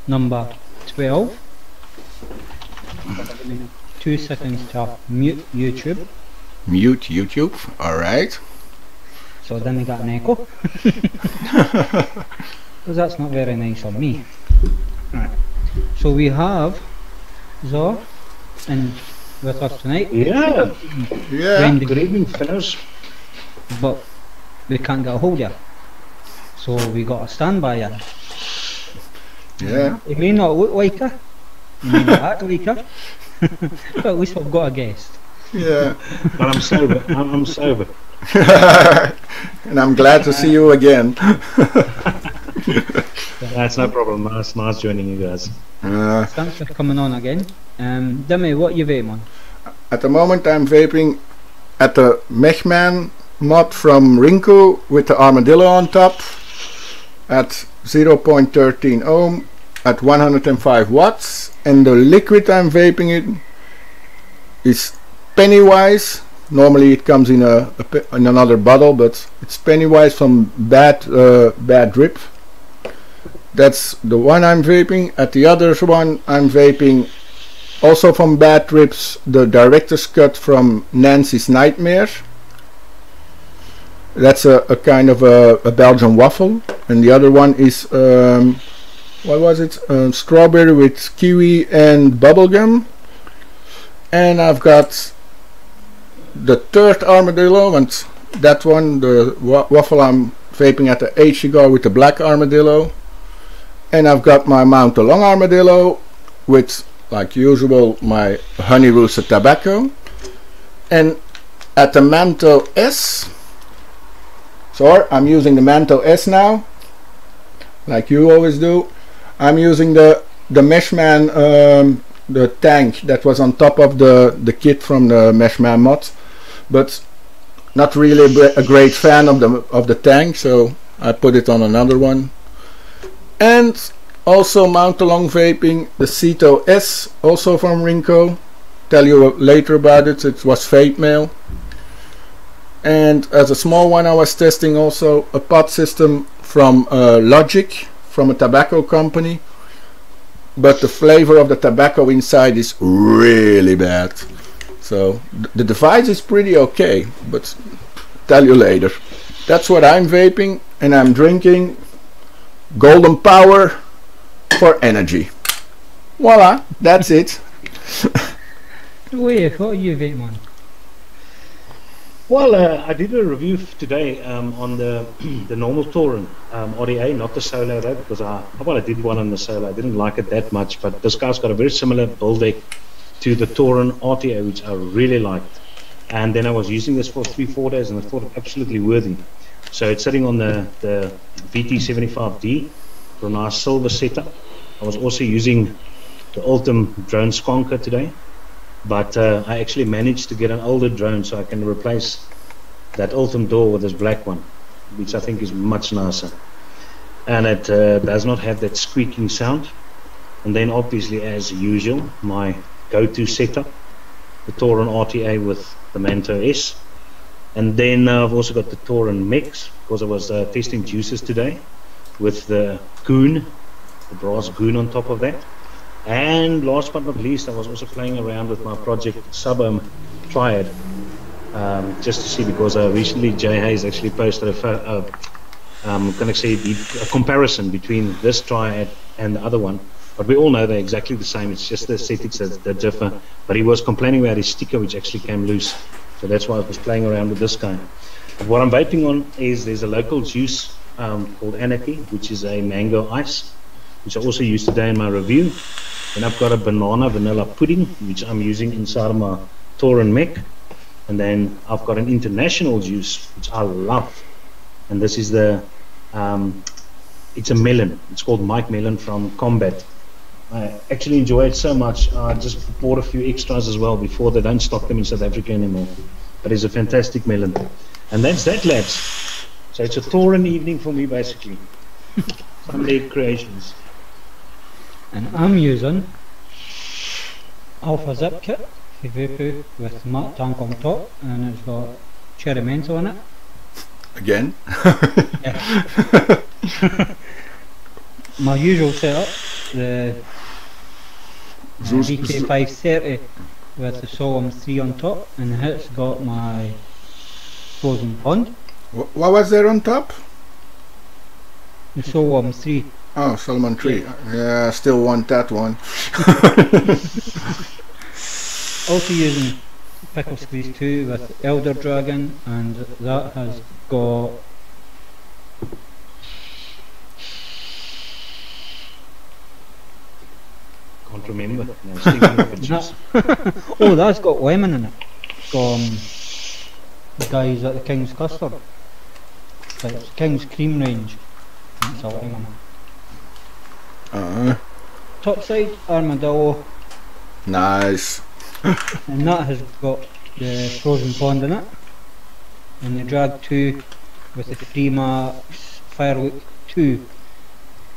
number 12. 2 seconds to mute YouTube. Mute YouTube, alright. So then we got an echo. Because that's not very nice on me. Right. So we have Zor and with us tonight. Yeah. Wendy, Good evening, fellas. but we can't get a hold of you. So we got a standby in. Yeah. It may not look like her, you may not act like her, but at least we've got a guest. Yeah. But I'm sober. I'm sober. And I'm glad to see you again. That's no problem. It's nice joining you guys. Thanks for coming on again. Dimi, what you vape on? At the moment I'm vaping at the Mechman mod from Rinko with the armadillo on top at 0.13 ohm at 105 watts, and the liquid I'm vaping in is Pennywise. Normally it comes in in another bottle, but it's Pennywise from Bad Drip. That's the one I'm vaping. At the other one I'm vaping also from Bad Drips, the director's cut from Nancy's Nightmare. That's a kind of a Belgian waffle, and the other one is what was it? Strawberry with kiwi and bubblegum. And I've got the third armadillo, and that one, the waffle, I'm vaping at the H cigar with the black armadillo. And I've got my Mount Long armadillo with, like usual, my honey roasted tobacco. And at the Manto S, so I'm using the Manto S now, like you always do. I'm using the Meshman, the tank that was on top of the kit from the Meshman mod, but not really a great fan of the tank, so I put it on another one. And also Mount Long vaping the Ceto S, also from Rinko. Tell you later about it. It was Fate Mail. And as a small one I was testing also a pod system from Logic, from a tobacco company, but the flavor of the tobacco inside is really bad. So the device is pretty okay, but tell you later. That's what I'm vaping, and I'm drinking Golden Power for energy. Voila, that's it. Wait, what are you vaping on? Well, I did a review today on the normal Tauren RDA, not the Solo though, because I did one on the Solo. I didn't like it that much, but this guy's got a very similar build deck to the Tauren RTA, which I really liked. And then I was using this for 3-4 days, and I thought it absolutely worthy. So it's sitting on the VT75D for a nice silver setup. I was also using the Ultim drone Skonker today, but I actually managed to get an older drone so I can replace that Ultim door with this black one, which I think is much nicer, and it does not have that squeaking sound. And then obviously, as usual, my go-to setup, the Tauren RTA with the Manto S. And then I've also got the Tauren Mix, because I was testing juices today with the Goon, the brass Goon on top of that. And last but not least, I was also playing around with my project Subohm Triad, just to see, because recently Jay Hayes actually posted a comparison between this Triad and the other one. But we all know they're exactly the same. It's just the aesthetics that differ. But he was complaining about his sticker, which actually came loose. So that's why I was playing around with this guy. But what I'm vaping on is there's a local juice called Anarchy, which is a mango ice, which I also used today in my review. And I've got a banana vanilla pudding, which I'm using inside of my Tauren Mech. And then I've got an international juice, which I love. And this is it's a melon. It's called Mike Melon from Combat. I actually enjoy it so much. I just bought a few extras as well before. They don't stock them in South Africa anymore. But it's a fantastic melon. And that's that, lads. So it's a Tauren evening for me, basically. Sunday creations. And I'm using Alpha Zip Kit Hivupu with matte tank on top, and it's got cherry mento on it. Again? My usual setup the VK530 with the Solemn 3 on top, and it's got my frozen pond. What was there on top? The Solemn 3. Oh, Solomon 3. Yeah, I still want that one. Also using Pickle Squeeze 2 with Elder Dragon, and that has got Can't remember. No, Stephen Richards. oh, that's got lemon in it. From the guys at the King's Custard. It's King's Cream range. It's a lemon. Top side, Armadillo. Nice. And that has got the frozen pond in it. And the Drag 2 with the Freemax Firelook 2.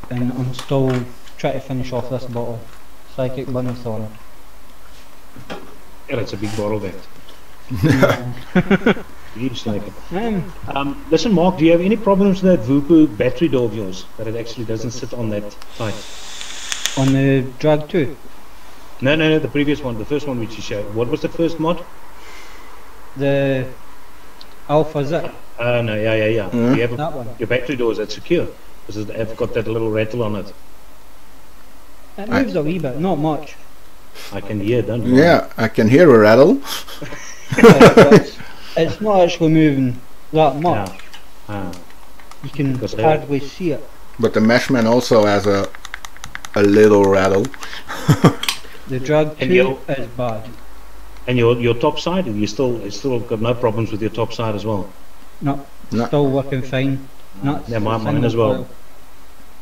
And I'm still trying to finish off this bottle. Psychic Bunnythorn. Yeah, that's a big bottle that. Huge like it. Listen, Mark, do you have any problems with that Vupu battery door of yours? That it actually doesn't sit on that tight? On the Drag 2? No, the previous one, the first one which you showed. What was the first mod? The Alpha Zip. No, yeah. Yeah. You have That one. your battery door, is that secure? Because it's got that little rattle on it. It moves a wee bit, not much. I can hear, don't you? Yeah, I can hear a rattle. It's not actually moving that much. Ah. You can Because hardly see it. But the Meshman also has a little rattle. The Drag 2 is bad. And your top side, you still got no problems with your top side as well? No, No. still working fine. Not Yeah, mine single as well. coil.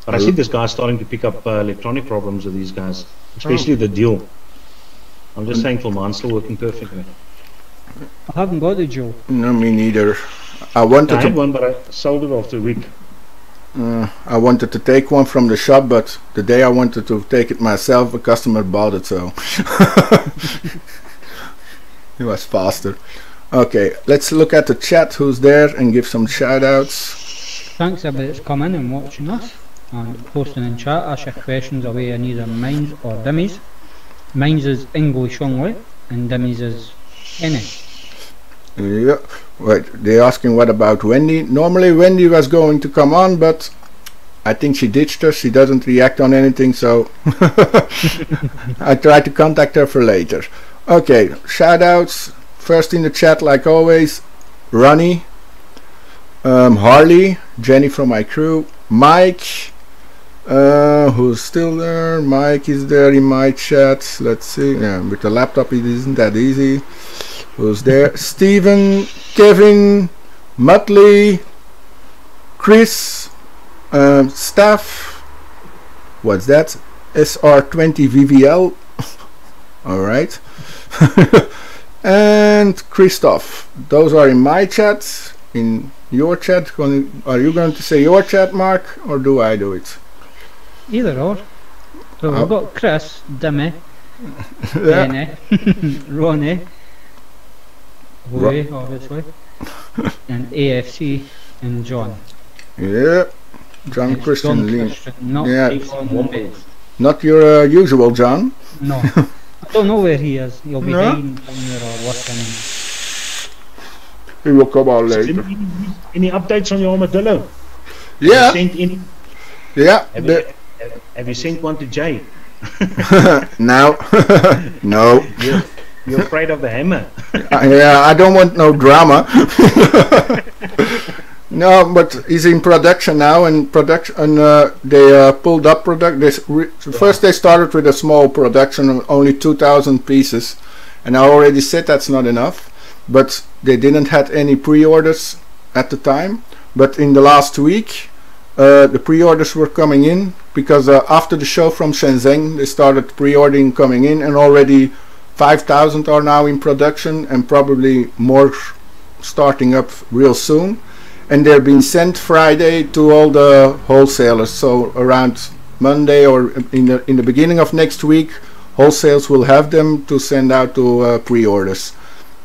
But I see this guy starting to pick up electronic problems with these guys, especially the dual. I'm just thankful mine's still working perfectly. I haven't got the dual. No, me neither. I I wanted had to. one, but I sold it after a week. I wanted to take one from the shop, but the day I wanted to take it myself, a customer bought it, so it was faster. Okay, let's look at the chat, who's there, and give some shout outs. Thanks everybody that's come in and watching us and posting in chat. Ask your questions away in either Mines or Dimmy's. Mines is English only and Dimmy's is any. Yeah, wait, they're asking what about Wendy. Normally Wendy was going to come on, but I think she ditched us. She doesn't react on anything, so I tried to contact her for later. Okay, shout outs. First in the chat, like always, Ronnie, Harley, Jenny from my crew, Mike, who's still there. Mike is there in my chat. Let's see. Yeah, with the laptop it isn't that easy. Who's there? Steven, Kevin, Muttley, Chris, Staff. What's that? SR20 VVL. Alright. And Christoph. Those are in my chat. In your chat. Are you going to say your chat, Mark, or do I do it? Either or. So we've got Chris, Dimmy, Yeah. Benny, Ronnie, Louis, obviously, and AFC and John. Yeah. John It's Christian John Lee. Christian, not Yeah. John Bates. Not your usual John. No. I don't know where he is. He'll be No? hiding somewhere or working. He will come out later. Any updates on your armadillo? Yeah. Have you sent any? Yeah. Have you sent one to Jay? Now. No. You're afraid of the hammer. Yeah, I don't want no drama. No, but he's in production now, and they pulled up first they started with a small production of only 2,000 pieces, and I already said that's not enough, but they didn't have any pre-orders at the time. But in the last week, the pre-orders were coming in, because after the show from Shenzhen, they started pre-ordering coming in, and already 5,000 are now in production, and probably more starting up real soon. And they're being sent Friday to all the wholesalers. So around Monday or in the beginning of next week, wholesales will have them to send out to pre-orders.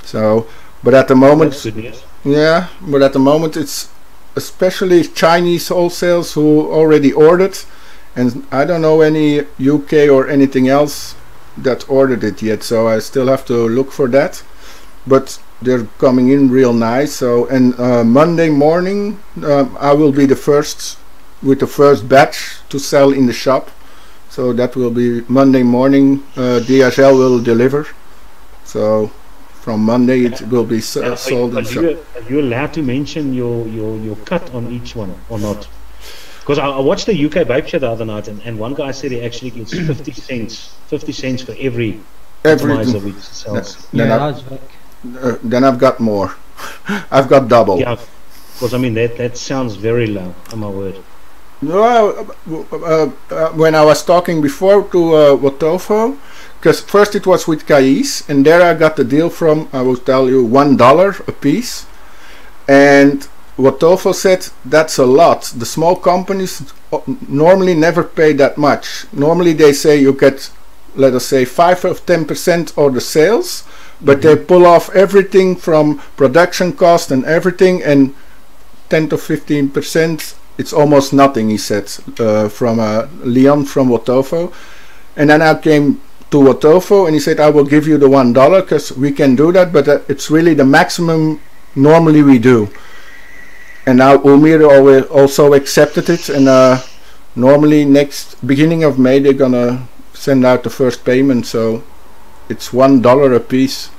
So, but at the moment, That's good news. yeah, but at the moment it's especially Chinese wholesales who already ordered, and I don't know any UK or anything else that ordered it yet, so I still have to look for that, but they're coming in real nice. So, and Monday morning I will be the first with the first batch to sell in the shop, so that will be Monday morning. DHL will deliver, so from Monday it will be sold in the shop. Are you allowed to mention your cut on each one or not? Because I watched the UK Vape Show the other night, and one guy said he actually gets 50 cents for every atomizer which he sells. Then I've got more. I've got double. Yeah, because I mean that sounds very low. Oh my word. No, when I was talking before to Wotofo, because first it was with Kais, and there I got the deal from, I will tell you, $1 a piece, and Wotofo said that's a lot. The small companies normally never pay that much. Normally they say you get, let us say, 5 or 10% of the sales, but they pull off everything from production cost and everything, and 10 to 15%, it's almost nothing, he said, from Leon from Wotofo. And then I came to Wotofo and he said, I will give you the $1 because we can do that, but it's really the maximum normally we do. And now Ulmir also accepted it, and normally next beginning of May they're gonna send out the first payment, so it's $1 a piece.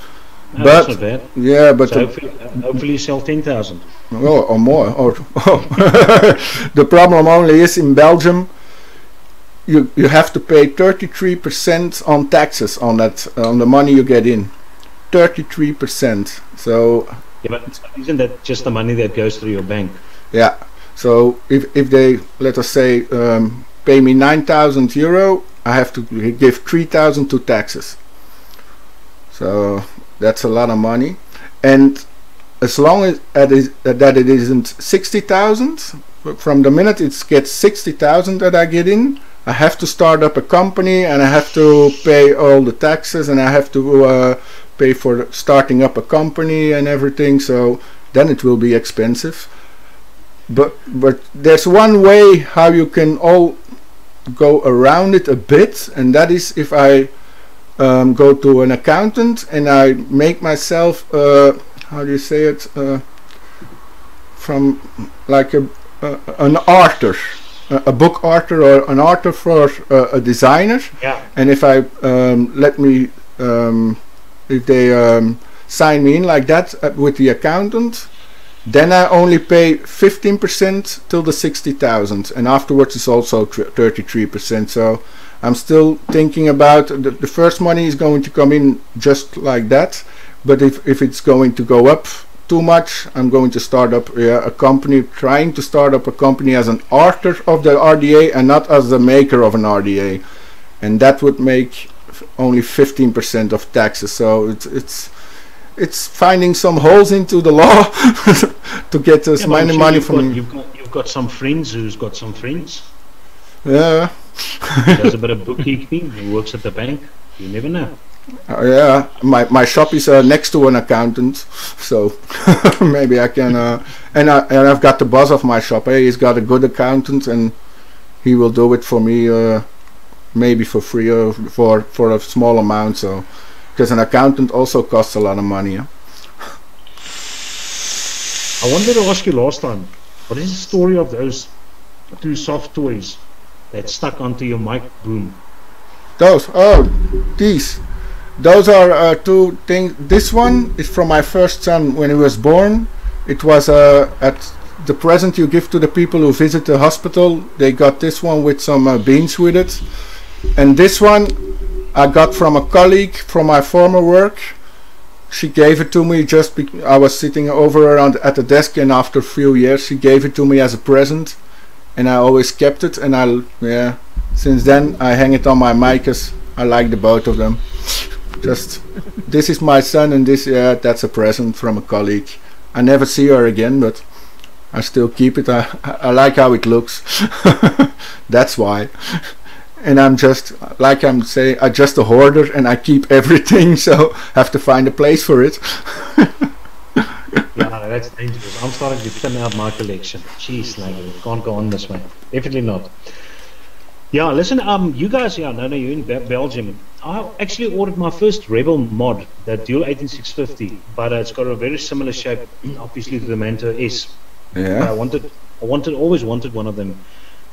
No, but that's not bad. Yeah, but so hopefully you sell 10,000. Or more. The problem only is in Belgium you have to pay 33% on taxes on that, on the money you get in. 33%. So yeah, but isn't that just the money that goes through your bank? Yeah. So if they, let us say, pay me €9,000, I have to give 3,000 to taxes. So that's a lot of money. And as long as that it isn't 60,000, from the minute it gets 60,000 that I get in, I have to start up a company, and I have to pay all the taxes, and I have to pay for starting up a company and everything. So then it will be expensive. But there's one way how you can all go around it a bit, and that is if I go to an accountant and I make myself how do you say it, from like an author, a book author, or an author for a designer. Yeah. And if I if they sign me in like that with the accountant, then I only pay 15% till the 60,000, and afterwards it's also 33%. So I'm still thinking about the first money is going to come in just like that, but if it's going to go up too much, I'm going to start up a company, trying to start up a company as an author of the RDA and not as the maker of an RDA, and that would make only 15% of taxes. So it's finding some holes into the law to get as many money from. You've got some friends who's got some friends. Yeah. Does a bit of bookkeeping. Who works at the bank. You never know. Yeah, my shop is next to an accountant, so maybe I can. And I've got the boss of my shop. He's got a good accountant, and he will do it for me, maybe for free or for a small amount. So. Because an accountant also costs a lot of money. Yeah? I wanted to ask you last time, what is the story of those two soft toys that stuck onto your mic boom? Those are two things. This one is from my first son when he was born. It was at the present you give to the people who visit the hospital. They got this one with some beans with it, and this one I got from a colleague from my former work. She gave it to me just I was sitting over around at the desk, and after a few years she gave it to me as a present, and I always kept it, and since then I hang it on my mic as I like the both of them. Just this is my son, and this that's a present from a colleague. I never see her again, but I still keep it. I like how it looks. That's why. And I'm just, like I'm saying, I'm just a hoarder, and I keep everything, so I have to find a place for it. Yeah, that's dangerous. I'm starting to thin out my collection. Jeez, like, it can't go on this way. Definitely not. Yeah, listen, you guys, yeah, no, you're in Belgium. I actually ordered my first Rebel mod, that dual 18650, but it's got a very similar shape, obviously, to the Manto S. But Yeah. always wanted one of them.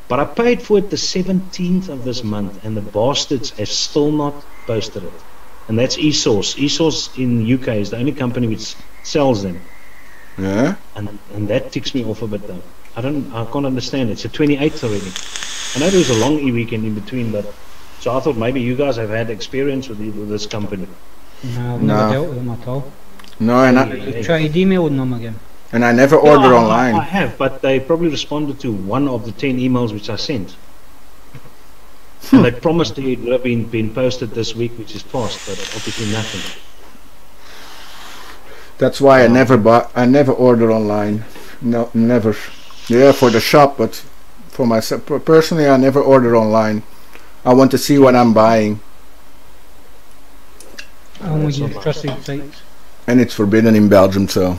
But I paid for it the 17th of this month, and the bastards have still not posted it. And that's eSource. eSource in UK is the only company which sells them, Yeah. and that ticks me off a bit though. I can't understand. It's the 28th already. I know there was a long e-weekend in between, but so I thought maybe you guys have had experience with this company. No, I've No. never dealt with them at all. No, and You tried emailing them again. I never Yeah, order I online. have, but they probably responded to one of the 10 emails which I sent. And they promised it would have been posted this week, which is past, but obviously nothing. That's why I never order online. No, never. Yeah, for the shop, but for myself personally, I never order online. I want to see what I'm buying, I only that's use not trusted sites. and it's forbidden in Belgium, so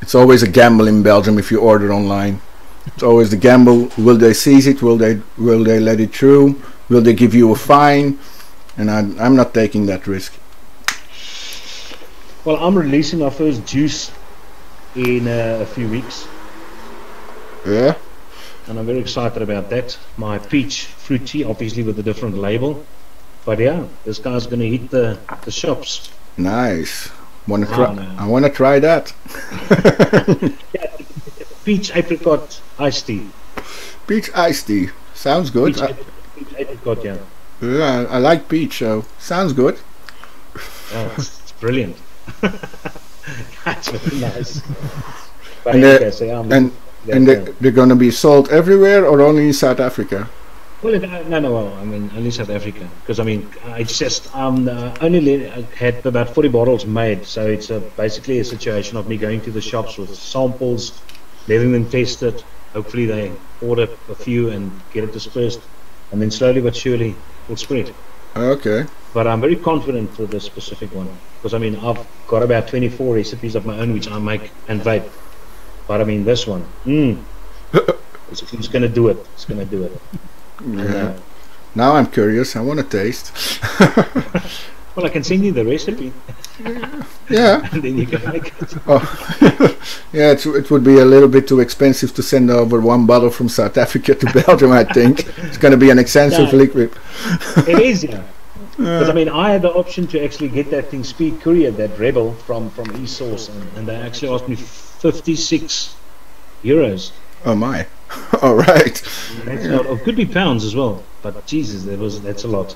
it's always a gamble in Belgium if you order online. It's always the gamble. Will they seize it? Will they let it through? Will they give you a fine? And I'm not taking that risk. Well, I'm releasing our first juice in a few weeks, Yeah. and I'm very excited about that. My peach fruit tea, obviously with a different label. But yeah, this guy's going to hit the shops. Nice. Wanna Wow, try? man. I wanna try that. Peach apricot iced tea. Peach iced tea. Sounds good. Peach apricot, yeah. Yeah, I like peach, so sounds good. Oh, it's brilliant. That's very nice. But And anyway, so, yeah, And they're gonna be sold everywhere or only in South Africa? well, no, well, I mean, only South Africa. Because, I mean, I just only had about 40 bottles made. So it's basically a situation of me going to the shops with samples, letting them test it. Hopefully they order a few and get it dispersed. And then slowly but surely it'll spread. Okay. But I'm very confident for this specific one. Because, I mean, I've got about 24 recipes of my own which I make and vape. But, I mean, this one, it's going to do it. It's going to do it. Yeah. Now I'm curious. I want to taste. Well, I can send you the recipe, Yeah. and then you can make it. Oh. Yeah. It would be a little bit too expensive to send over one bottle from South Africa to Belgium. I think it's going to be an expensive No. liquid. It is, yeah. Because I mean, I had the option to actually get that thing speed courier, that Rebel from eSource, and they actually asked me 56 euros. Oh my. All right. That's not, it could be pounds as well, but Jesus, that's a lot.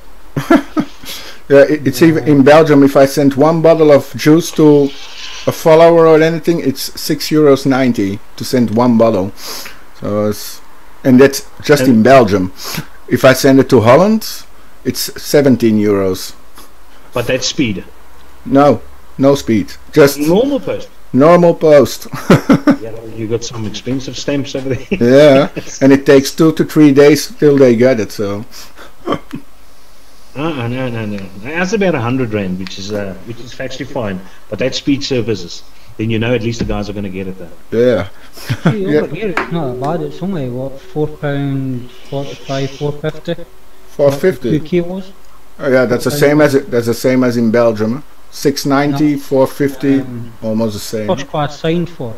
Yeah, it's even in Belgium. If I send one bottle of juice to a follower or anything, it's €6.90 to send one bottle. So and that's just in Belgium. If I send it to Holland, it's €17. But that's speed. No speed, just Normal post. normal post. Yeah, well, you got some expensive stamps over there. Yeah, and it takes 2 to 3 days till they get it. So No. That's about 100 rand, which is actually fine. But that's speed services. Then you know at least the guys are going to get it there. yeah, See, over here it's not that bad. It's only what £4.45, £4.50. 450. 2 kilos. Oh yeah, that's the same as in Belgium. 690, 450, almost the same. First class signed for,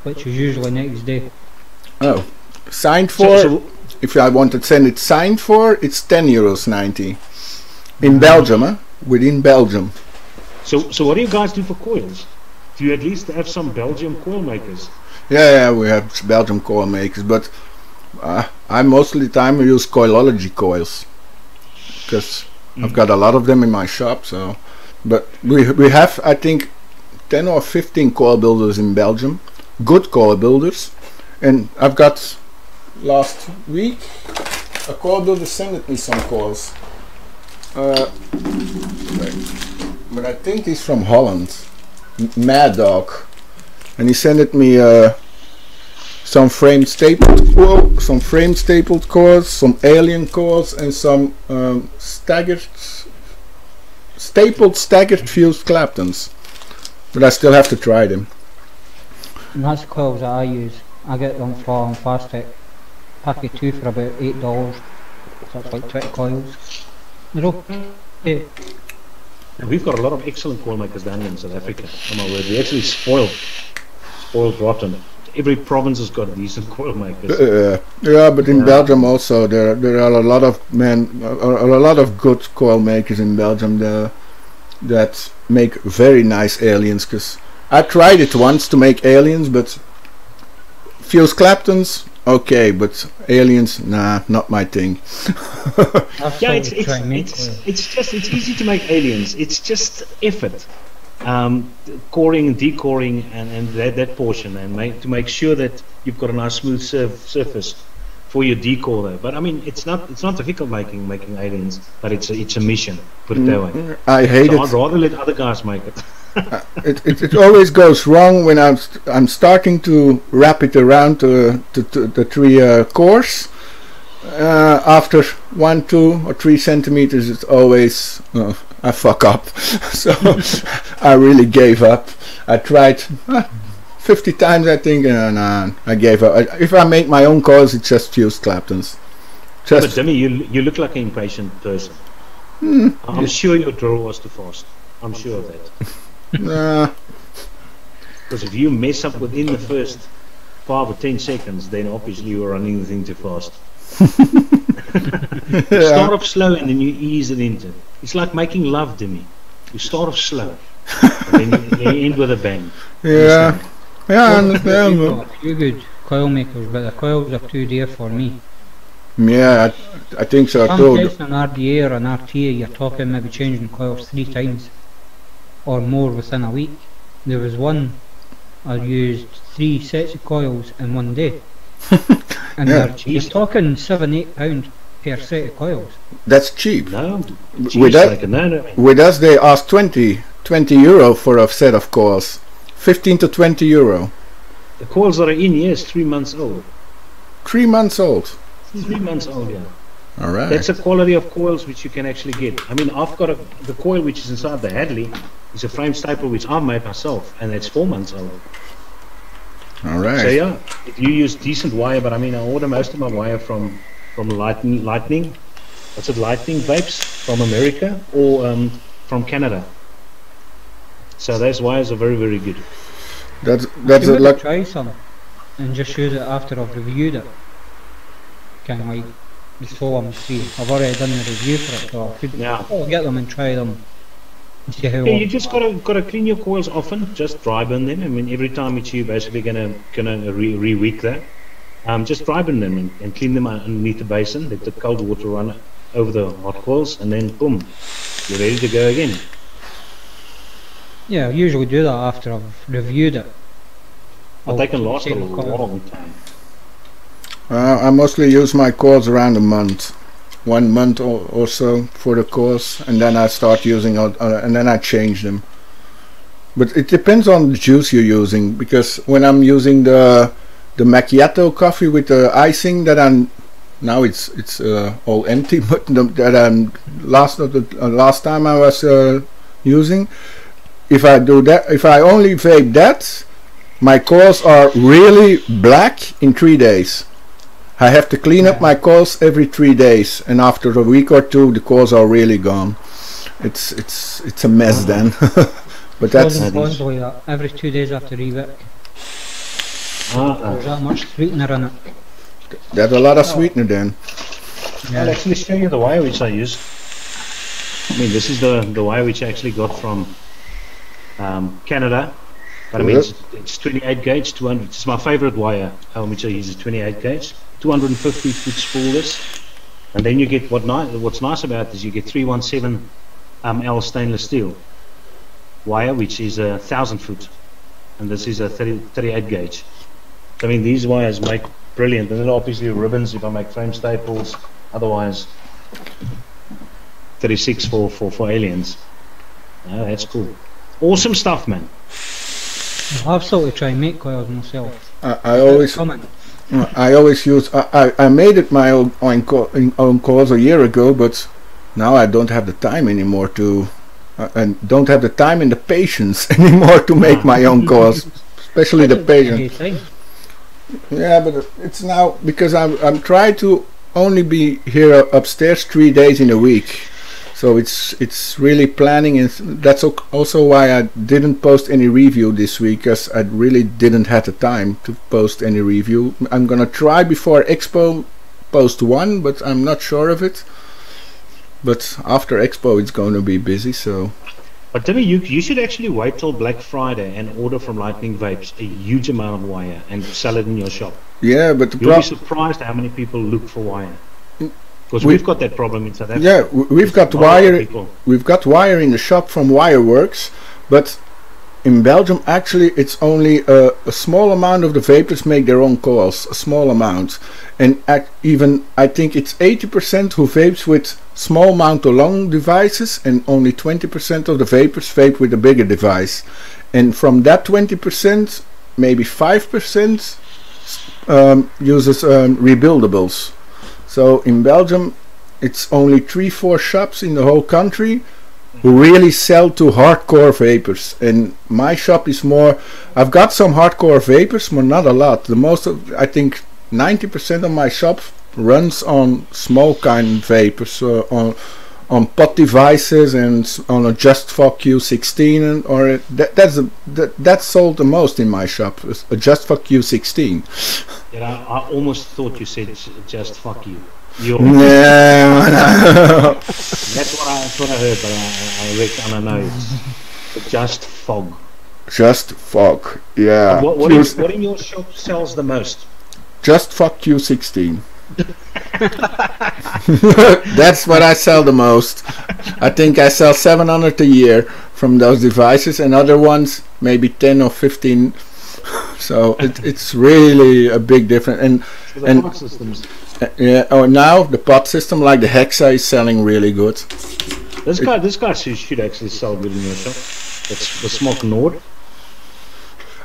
which is usually next day. Oh, signed for. So, If I want to send it signed for, it's €10.90 in Belgium, within Belgium. so what do you guys do for coils? Do you at least have some Belgian coil makers? Yeah, we have Belgium coil makers, but I most of the time use Coilology coils because I've got a lot of them in my shop. So, but we have, I think, 10 or 15 coil builders in Belgium, good coil builders, and I've got last week a coil builder sent me some coils. But I think he's from Holland, Mad Dog, and he sent me some frame stapled coils, some alien coils, and some staggered fused Claptons. But I still have to try them. And that's the coils that I use. I get them from Plastic. Packet 2 for about $8. So it's like 20 coils. They're okay. And we've got a lot of excellent coil makers down here in South Africa. Oh my word, we actually spoiled rotten. Every province has got decent coil makers. Yeah, but in Belgium also there are a lot of good coil makers in Belgium that make very nice aliens. Because I tried it once to make aliens, but fuse Claptons, okay, but aliens, nah, not my thing. Yeah, it's easy to make aliens. It's just effort, coring and decoring and that portion, and to make sure that you've got a nice smooth surface for your decor though. But I mean, it's not difficult making aliens, but it's a mission. Put it that way. I hate it. I'd rather let other guys make it. It always goes wrong when I'm starting to wrap it around to the 3 cores. After 1, 2 or 3 centimeters, it's always I fuck up. So I really gave up. I tried 50 times, I think, and I gave up. If I make my own coils, it's just fused Claptons. But Dimi, you look like an impatient person. I'm sure your drill was too fast. I'm sure of that. Because if you mess up within the first 5 or 10 seconds, then obviously you're running the thing too fast. You start off slow and then you ease it into. It's like making love, Dimi. You start off slow and then you end with a bang. Yeah, I understand. You're good coil makers, but the coils are too dear for me. Yeah, I think so Some too. tests an RDA or an RTA, you're talking maybe changing coils 3 times or more within a week. There was one I used 3 sets of coils in 1 day. And you're talking £7-8 per set of coils. That's cheap. No, With us they ask 20 euro for a set of coils. 15 to 20 euro. The coils that are in here is 3 months old. 3 months old. 3 months old, yeah. Alright. That's the quality of coils which you can actually get. I mean, I've got the coil which is inside the Hadley is a frame staple which I made myself, and it's 4 months old. Alright. So yeah, if you use decent wire, but I mean, I order most of my wire from Lightning. What's it? Lightning Vapes from America or from Canada. So those wires are very, very good. That's You a could try some and just use it after I've reviewed it. Kind of like before I'm free. I've already done the review for it, so I could I'll get them and try them. See how you just gotta clean your coils often. Just dry burn them. I mean, every time it's you basically gonna re-weak that. Just dry burn them and clean them underneath the basin. Let the cold water run over the hot coils, and then boom, you're ready to go again. Yeah, I usually do that after I've reviewed it. But they can last a long time. I mostly use my coils around a month. 1 month or so for the coils, and then I start using and then I change them. But it depends on the juice you're using, because when I'm using the macchiato coffee with the icing, that now it's all empty, but that last time I was using, if I do that, if I only vape that, my coils are really black in 3 days. I have to clean up my coils every 3 days, and after a week or 2 the coils are really gone. It's a mess then. But that's like that. Every 2 days after rewick. There's that much sweetener in it. There's a lot of sweetener then. Yeah. I'll actually show you the wire which I use. I mean, this is the wire which I actually got from Canada. But I mean, it's 28 gauge, 200. It's my favorite wire, which I use is 28 gauge, 250 foot spoolers, and then you get what's nice about it is you get 317 L stainless steel wire, which is 1,000 foot, and this is a 38 gauge. So I mean, these wires make brilliant, and then obviously ribbons if I make frame staples. Otherwise, 36 for aliens. Oh, that's cool. Awesome stuff, man. I'll absolutely try and make coils myself. I always use. I made it my own coils a year ago, but now I don't have the time anymore to, and don't have the time and the patience anymore to make my own coils, especially the patience. Yeah, but it's now because I'm trying to only be here upstairs 3 days in a week. So it's really planning, and that's also why I didn't post any review this week, because I really didn't have the time to post any review. I'm gonna try before Expo post one, but I'm not sure of it. But after Expo it's going to be busy, so. But Dimi, you should actually wait till Black Friday and order from Lightning Vapes a huge amount of wire and sell it in your shop. Yeah, but you'll be surprised how many people look for wire. Because we've got that problem in South Africa. Yeah, we've got wire. We've got wire in the shop from Wireworks, but in Belgium actually it's only a small amount of the vapors make their own coils, a small amount, and even I think it's 80% who vapes with small mount to long devices, and only 20% of the vapors vape with a bigger device. And from that 20%, maybe 5% uses rebuildables. So in Belgium it's only 3-4 shops in the whole country who really sell to hardcore vapors, and my shop is more. I've got some hardcore vapors, but not a lot. The most of, I think 90% of my shop runs on small kind vapors, on pot devices and on a JustFog Q16, and or that's sold the most in my shop, a JustFog Q16. Yeah, I almost thought you said just fuck you. Yeah, that's what I heard, but I reckon I know it's just fog. Just fog, yeah. What in your shop sells the most? JustFog Q16. That's what I sell the most. I think I sell 700 a year from those devices, and other ones maybe 10 or 15. So it's really a big difference. And pot systems. Yeah. Oh, now the pot system like the Hexa is selling really good. This guy should actually sell good in your shop. It's the Smok Nord.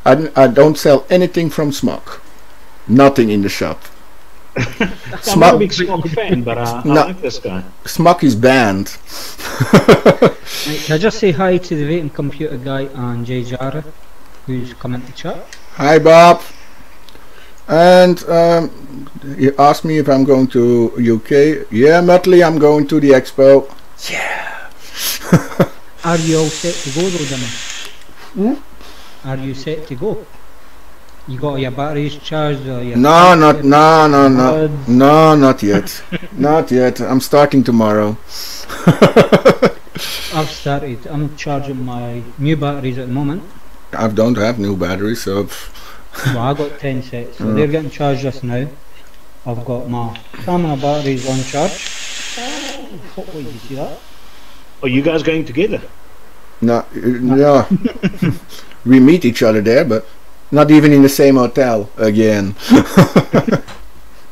I don't sell anything from Smok. Nothing in the shop. I'm not a big Smok fan, but I like this guy. Smok is banned. Can I just say hi to the Vaping Computer guy and Jay Jara, who's come into chat. Hi Bob. And he asked me if I'm going to UK. Yeah, Muttley, I'm going to the Expo. Yeah. Are you all set to go though, Dimi? Are you set to go? You got your batteries charged or your No, not yet. Not yet. I'm starting tomorrow. I've started. I'm charging my new batteries at the moment. I don't have new batteries, so. Well, I got 10 sets, so they're getting charged just now. I've got my stamina batteries on charge. Oh, you see that? Are you guys going together? No. We meet each other there, but not even in the same hotel again.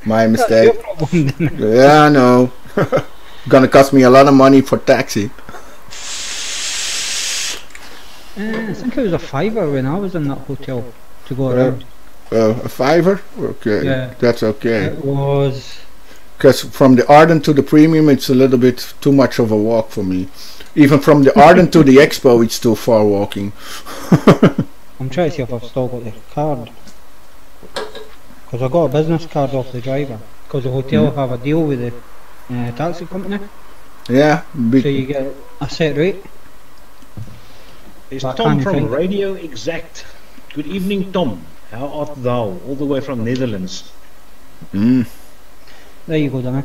My mistake. Yeah, I know. Gonna cost me a lot of money for taxi. I think it was a $5 when I was in that hotel to go around. A $5? Okay, yeah. That's okay. It was. Because from the Ardent to the Premium, it's a little bit too much of a walk for me. Even from the Ardent to the Expo, it's too far walking. I'm trying to see if I've still got the card. Because I got a business card off the driver. Because the hotel have a deal with the taxi company. Yeah. So you get a set rate. It's Tom from Radio Exact. Good evening, Tom. How art thou? All the way from Netherlands. There you go, Dimi.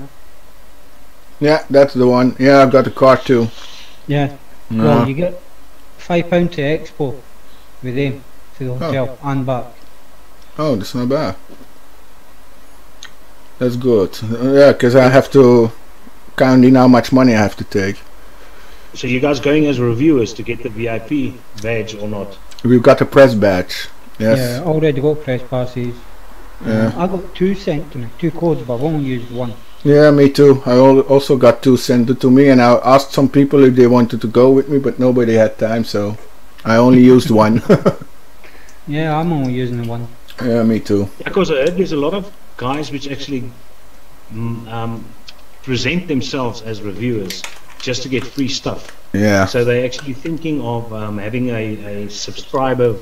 Yeah, that's the one. Yeah, I've got the card too. Yeah. Well, you get £5 to Expo with them to the hotel and back. Oh, that's not bad. That's good. Yeah, because I have to count in how much money I have to take. So you guys going as reviewers to get the VIP badge or not? We've got a press badge. Yes. Yeah, already got press passes. Yeah. I got 2 sent to me, 2 codes, but I've only used 1. Yeah, me too. I also got 2 sent to me, and I asked some people if they wanted to go with me, but nobody had time, so I only used 1. Yeah, I'm only using the 1. Yeah, me too. Because I heard there's a lot of guys which actually present themselves as reviewers just to get free stuff. Yeah. So they're actually thinking of having a subscriber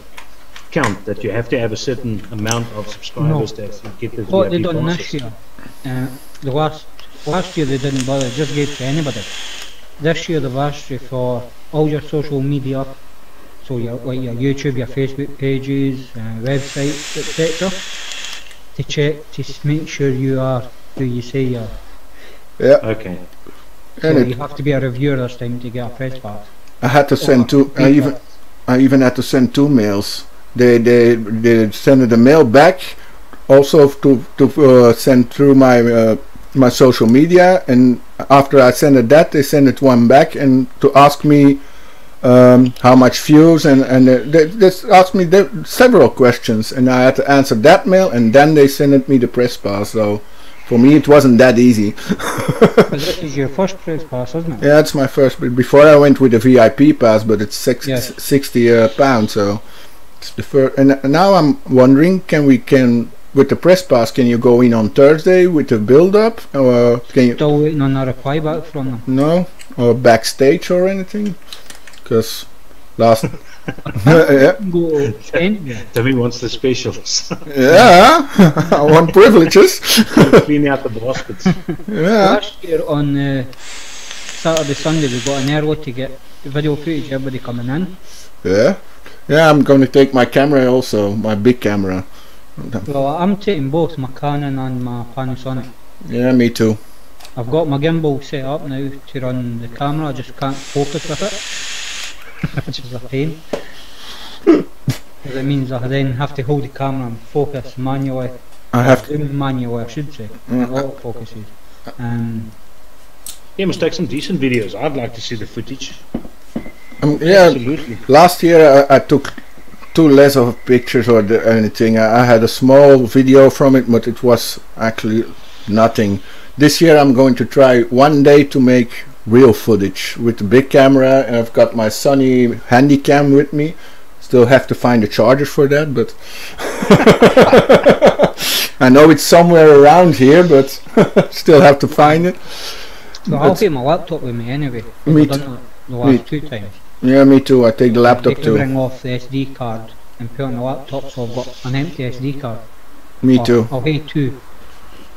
count that you have to have a certain amount of subscribers to actually get the What they VIP done passes? this year, the last year they didn't bother, just gave to anybody. This year they've asked you for all your social media, so your YouTube, your Facebook pages, websites, etc. to check to make sure you are who you say you are. Yeah. Okay. So And you have to be a reviewer this time to get a press pass. I had to send two. I even had to send 2 mails. They sent the mail back, also to send through my my social media, and after I sent it that, they sent it one back and to ask me how much views, and they just asked me several questions, and I had to answer that mail, and then they sent me the press pass. So for me it wasn't that easy. This is your first press pass, isn't it? Yeah, it's my first, but before I went with the VIP pass, but it's Yeah. 60 pounds, so it's the first. And now I'm wondering, can with the press pass, can you go in on Thursday with the build up, or can you Still waiting on a reply back from them. no, or backstage or anything? Because last yeah, Go in. Dimi wants the specials. yeah, I want privileges. Clean out the baskets. Yeah, Last year on Saturday, Sunday we got an early to get video footage, everybody coming in. yeah, yeah. I'm going to take my camera also, my big camera. Well, I'm taking both my Canon and my Panasonic. Yeah, me too. I've got my gimbal set up now to run the camera, I just can't focus with it, which is a pain. Because it means I then have to hold the camera and focus manually. I have to. Zoom manually, I should say. Auto focuses. You must take some decent videos. I'd like to see the footage. Yeah, Absolutely. last year I took 2 less of pictures or anything. I had a small video from it, but it was actually nothing. This year I'm going to try one day to make real footage with the big camera, and I've got my Sony Handycam with me. Still have to find a charger for that, but I know it's somewhere around here, but still have to find it. So I'll take my laptop with me anyway. Me I've done it the last 2 times. Yeah, me too. I take the I laptop can too. bring off the SD card and put on the laptop, so I've got an empty SD card. Me too. I'll have 2.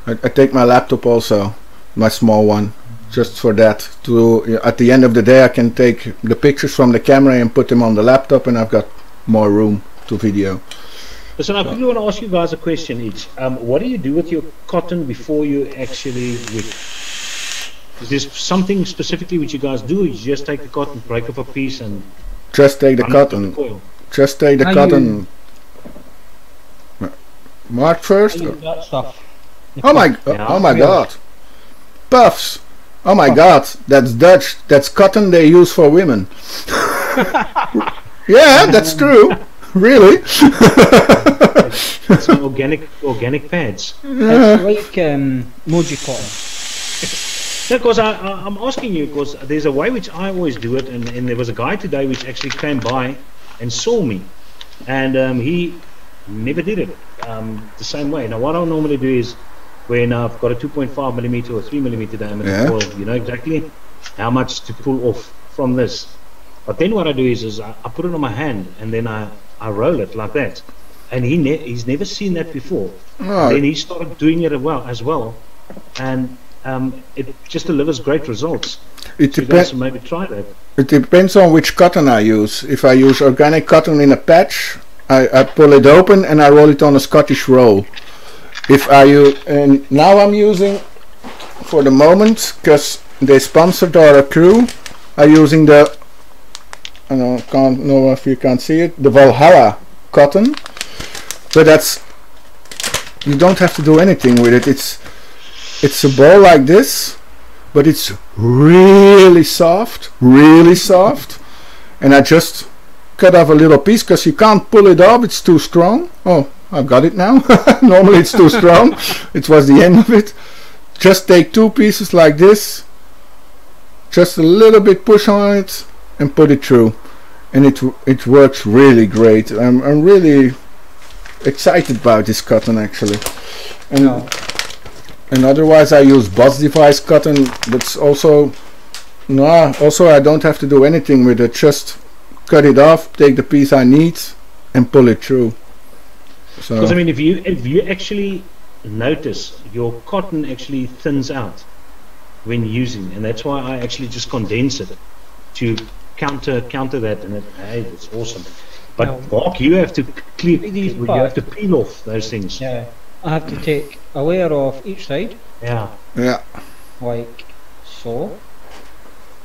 I take my laptop also, my small one, just for that. To at the end of the day, I can take the pictures from the camera and put them on the laptop, and I've got more room to video. Listen, I quickly want to ask you guys a question each. What do you do with your cotton before you actually whip? Is there something specifically which you guys do, or you just take the cotton, break up a piece, and Just take the run it through cotton. the coil? Just take the How cotton. Mark first. That stuff. Oh my! Yeah. Oh my Yeah. God! Puffs. Oh my God! That's Dutch. That's cotton they use for women. Yeah, that's true. Really? It's some organic pads. It's like Moji cotton. Because I'm asking you, because there's a way which I always do it, and there was a guy today which actually came by and saw me, and he never did it the same way. Now what I normally do is, when I've got a 2.5mm or 3mm diameter Yeah. coil, you know exactly how much to pull off from this. But then what I do is I put it on my hand, and then I roll it like that, and he's never seen that before. Oh, Then he started doing it as well, and it just delivers great results. it So you guys depends. should maybe try that. It depends on which cotton I use. If I use organic cotton in a patch, I pull it open and I roll it on a Scottish roll. If I use, and now I'm using, for the moment, because they sponsored our crew, I'm using the, I don't know if you can see it, the Valhalla cotton. But that's, you don't have to do anything with it. It's a ball like this, but it's really soft, and I just cut off a little piece because you can't pull it off, it's too strong. Oh, I've got it now. Normally it's too strong. It was the end of it. Just take 2 pieces like this, just a little bit push on it and put it through, and it works really great. I'm really excited about this cotton actually. And No. and otherwise I use Boss Device cotton, that's also I don't have to do anything with it, just cut it off, take the piece I need, and pull it through. So Because I mean, if you actually notice, your cotton actually thins out when using, and that's why I actually just condense it to counter that, and hey, it's awesome. But No. Mark, you have to clean, These you have to parts. peel off those things. Yeah, I have to take a layer off each side, Yeah. yeah, like so,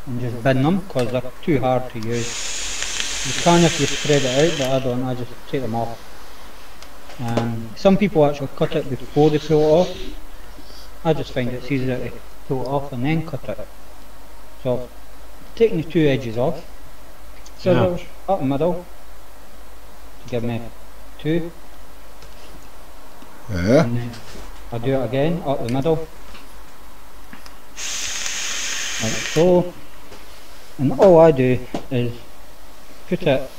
and just bin them because they're too hard to use. You can if you spread it out, but I don't. I just take them off. Some people actually cut it before they pull it off. I just find it's easier to pull it off and then cut it. So, taking the two edges off, scissors up the middle to give me two, yeah. and then I do it again up the middle, like so. And all I do is put it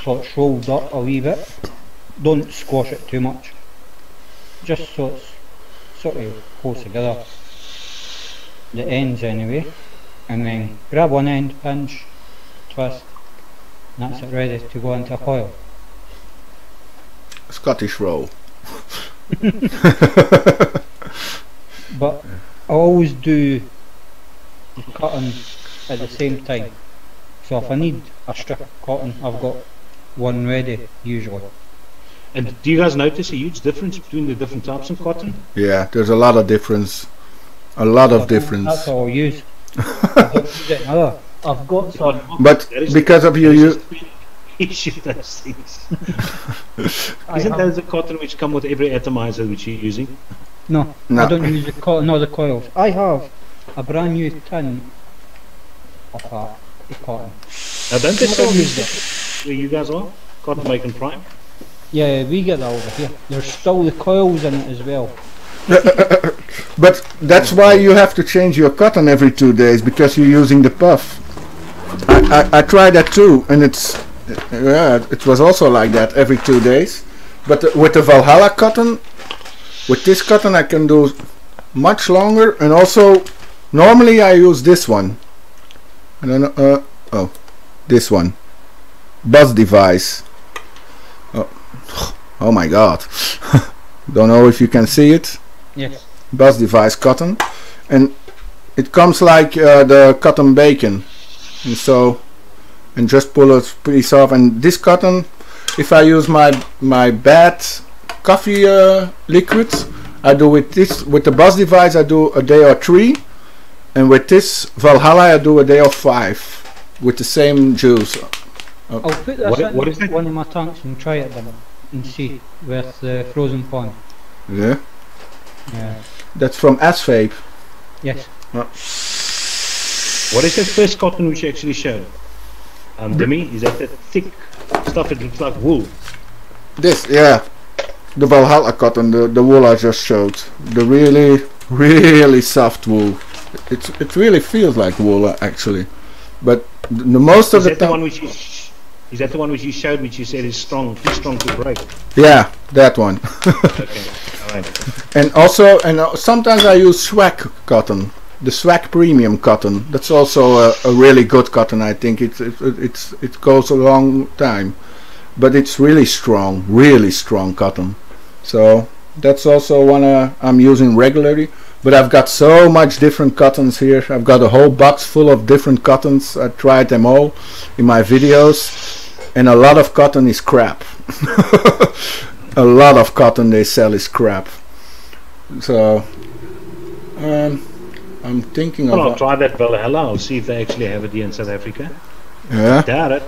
so it's rolled up a wee bit. Don't squash it too much, just so it's sort of close together, the ends anyway, and then grab one end, pinch, twist, and that's it ready to go into a coil. Scottish roll. But I always do the cutting at the same time, so if I need a strip of cotton I've got one ready usually. And do you guys notice a huge difference between the different types of cotton? Yeah, there's a lot of difference. A lot of That's difference. all I use. I don't use it in other. I've got some. But because of you, issue those things. I Isn't have- those the cotton which come with every atomizer which you're using? No, No. I don't use the cotton or the coils. I have a brand new tin of cotton. Now don't they Never sell used this where you guys are? Cotton Bacon Prime? Yeah, we get that over here. There's still the coils in it as well. but that's why you have to change your cotton every 2 days, because you're using the puff. I tried that too, and it was also like that every 2 days. But with the Valhalla cotton, with this cotton I can do much longer, and also normally I use this one. I don't know. Oh, this one, buzz device. Oh my God! Don't know if you can see it. Yes. Buzz device cotton, and it comes like the cotton bacon, and so, and just pull a piece off. And this cotton, if I use my bad coffee liquids, I do with this, with the buzz device I do a day or 3, and with this Valhalla I do a day or 5 with the same juice. I'll put this What in is it? one of my tanks and try it then and see with the frozen pond. Yeah, Yeah. that's from Vape. Yes. What is that first cotton which you actually showed? Dimi, is that thick stuff? It looks like wool. This, yeah, the Valhalla cotton, the wool I just showed, the really soft wool. It really feels like wool actually, but the most of Is the that the one time, which you is that the one which you showed, which you said is strong, too strong to break? yeah, that one. Okay, all right. And also, sometimes I use swag cotton, the swag premium cotton. That's also a really good cotton. I think it goes a long time, but it's really strong cotton. So that's also one I'm using regularly. But I've got so much different cottons here. I've got a whole box full of different cottons. I tried them all in my videos, and a lot of cotton is crap. A lot of cotton they sell is crap. So I'm thinking Well, I'll of try that Valhalla. I'll see if they actually have it here in South Africa. yeah. Doubt it.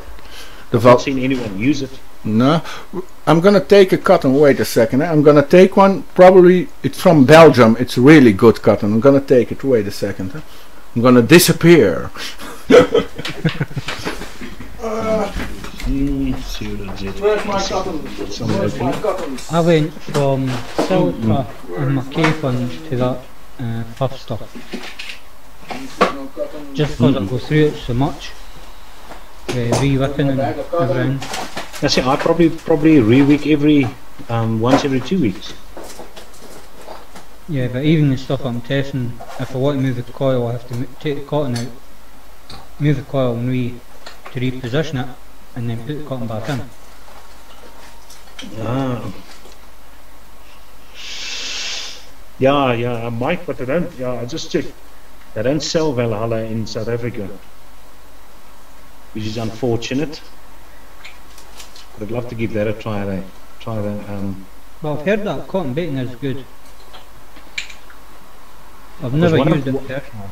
The I've not seen anyone use it. No, I'm gonna take a cotton. Wait a second. I'm gonna take one. Probably it's from Belgium. It's really good cotton. I'm gonna take it. Wait a second. I'm gonna disappear. Where's my cotton? Where's my cottons? I went from Silka and my cave one to that puff stuff. Just because I go through it so much. Re-whipping and everything. I see. I probably re-wick every once every 2 weeks. Yeah, but even the stuff I'm testing, if I want to move the coil, I have to take the cotton out, move the coil and to reposition it, and then put the cotton back in. Ah. Yeah, Mike, but they don't. Yeah, I just checked. They don't sell Valhalla in South Africa, which is unfortunate. But I'd love to give that a try. Try that. Well, I've heard that cotton bacon is good. I've never used it personally.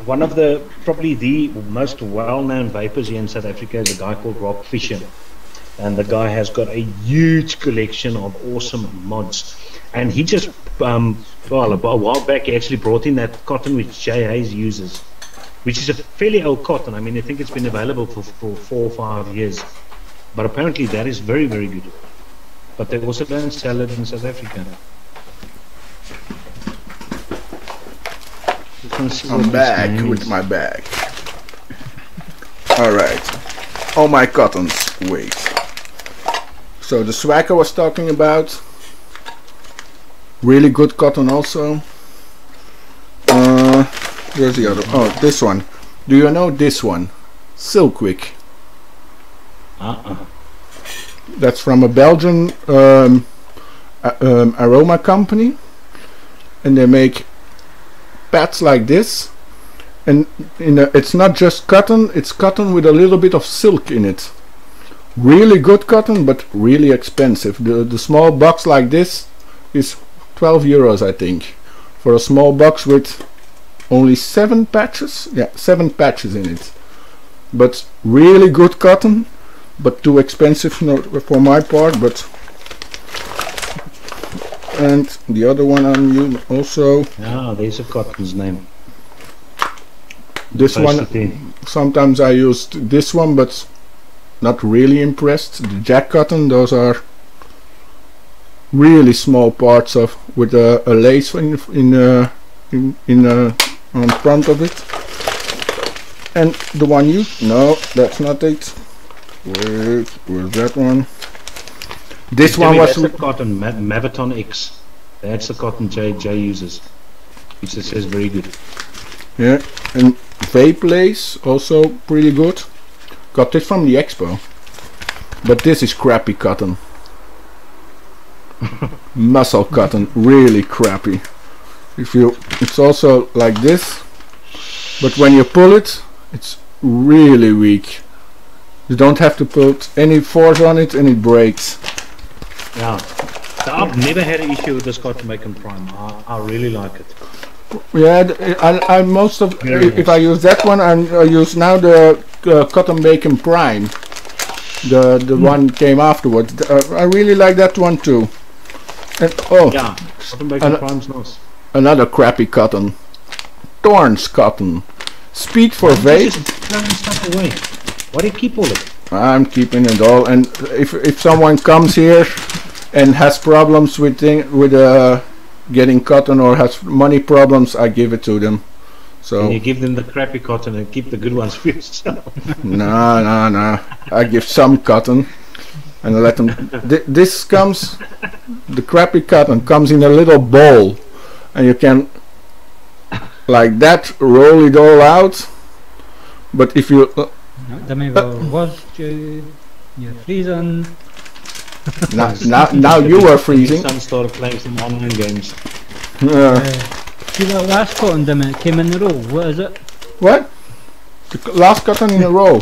One of the, probably the most well-known vapors here in South Africa is a guy called Rob Fisher. And the guy has got a huge collection of awesome mods. And he just, well, a while back, he actually brought in that cotton which Jay Hayes uses, which is a fairly old cotton. I mean, I think it's been available for 4 or 5 years. But apparently that is very, very good. But they also don't sell it in South Africa. I'm back with my bag. Alright. All my cottons. Wait. So the swag I was talking about. Really good cotton also. Where's the other? Oh, this one. Do you know this one? Silkwick. That's from a Belgian aroma company. And they make pads like this, and it's not just cotton, it's cotton with a little bit of silk in it. Really good cotton, but really expensive. The small box like this is 12 euros, I think, for a small box with only 7 patches. Yeah, 7 patches in it. But really good cotton, but too expensive for my part. But and the other one I'm using also. Ah, there's a cotton's name. This one, sometimes I used this one, but not really impressed. The Jack cotton, those are really small parts of with a lace on front of it. And the one you that's not it. Where's that one? This one was the cotton Maviton X. That's the cotton Jay uses, which it says very good. Yeah, and vape lace also pretty good. Got this from the expo, but this is crappy cotton. Muscle cotton, really crappy. It's also like this, but when you pull it, it's really weak. You don't have to put any force on it, and it breaks. Yeah, I've never had an issue with this cotton bacon prime. I really like it. Yeah, I most of if I use that one, I use now the cotton bacon prime. The one came afterwards. I really like that one too. And yeah, cotton bacon prime's nice. Another crappy cotton, Thorns cotton. Speed for vape. Stuff away. Why do you keep all of it? I'm keeping it all, and if someone comes here and has problems with getting cotton or has money problems, I give it to them. So and you give them the crappy cotton and keep the good ones for yourself. No. I give some cotton and I let them. This comes, the crappy cotton comes in a little bowl, and you can like that roll it all out. But if you you're freezing. Now you are freezing. Son started playing some online games. See that last cotton, Dimi, came in a row. What is it? What? The last cotton in a row.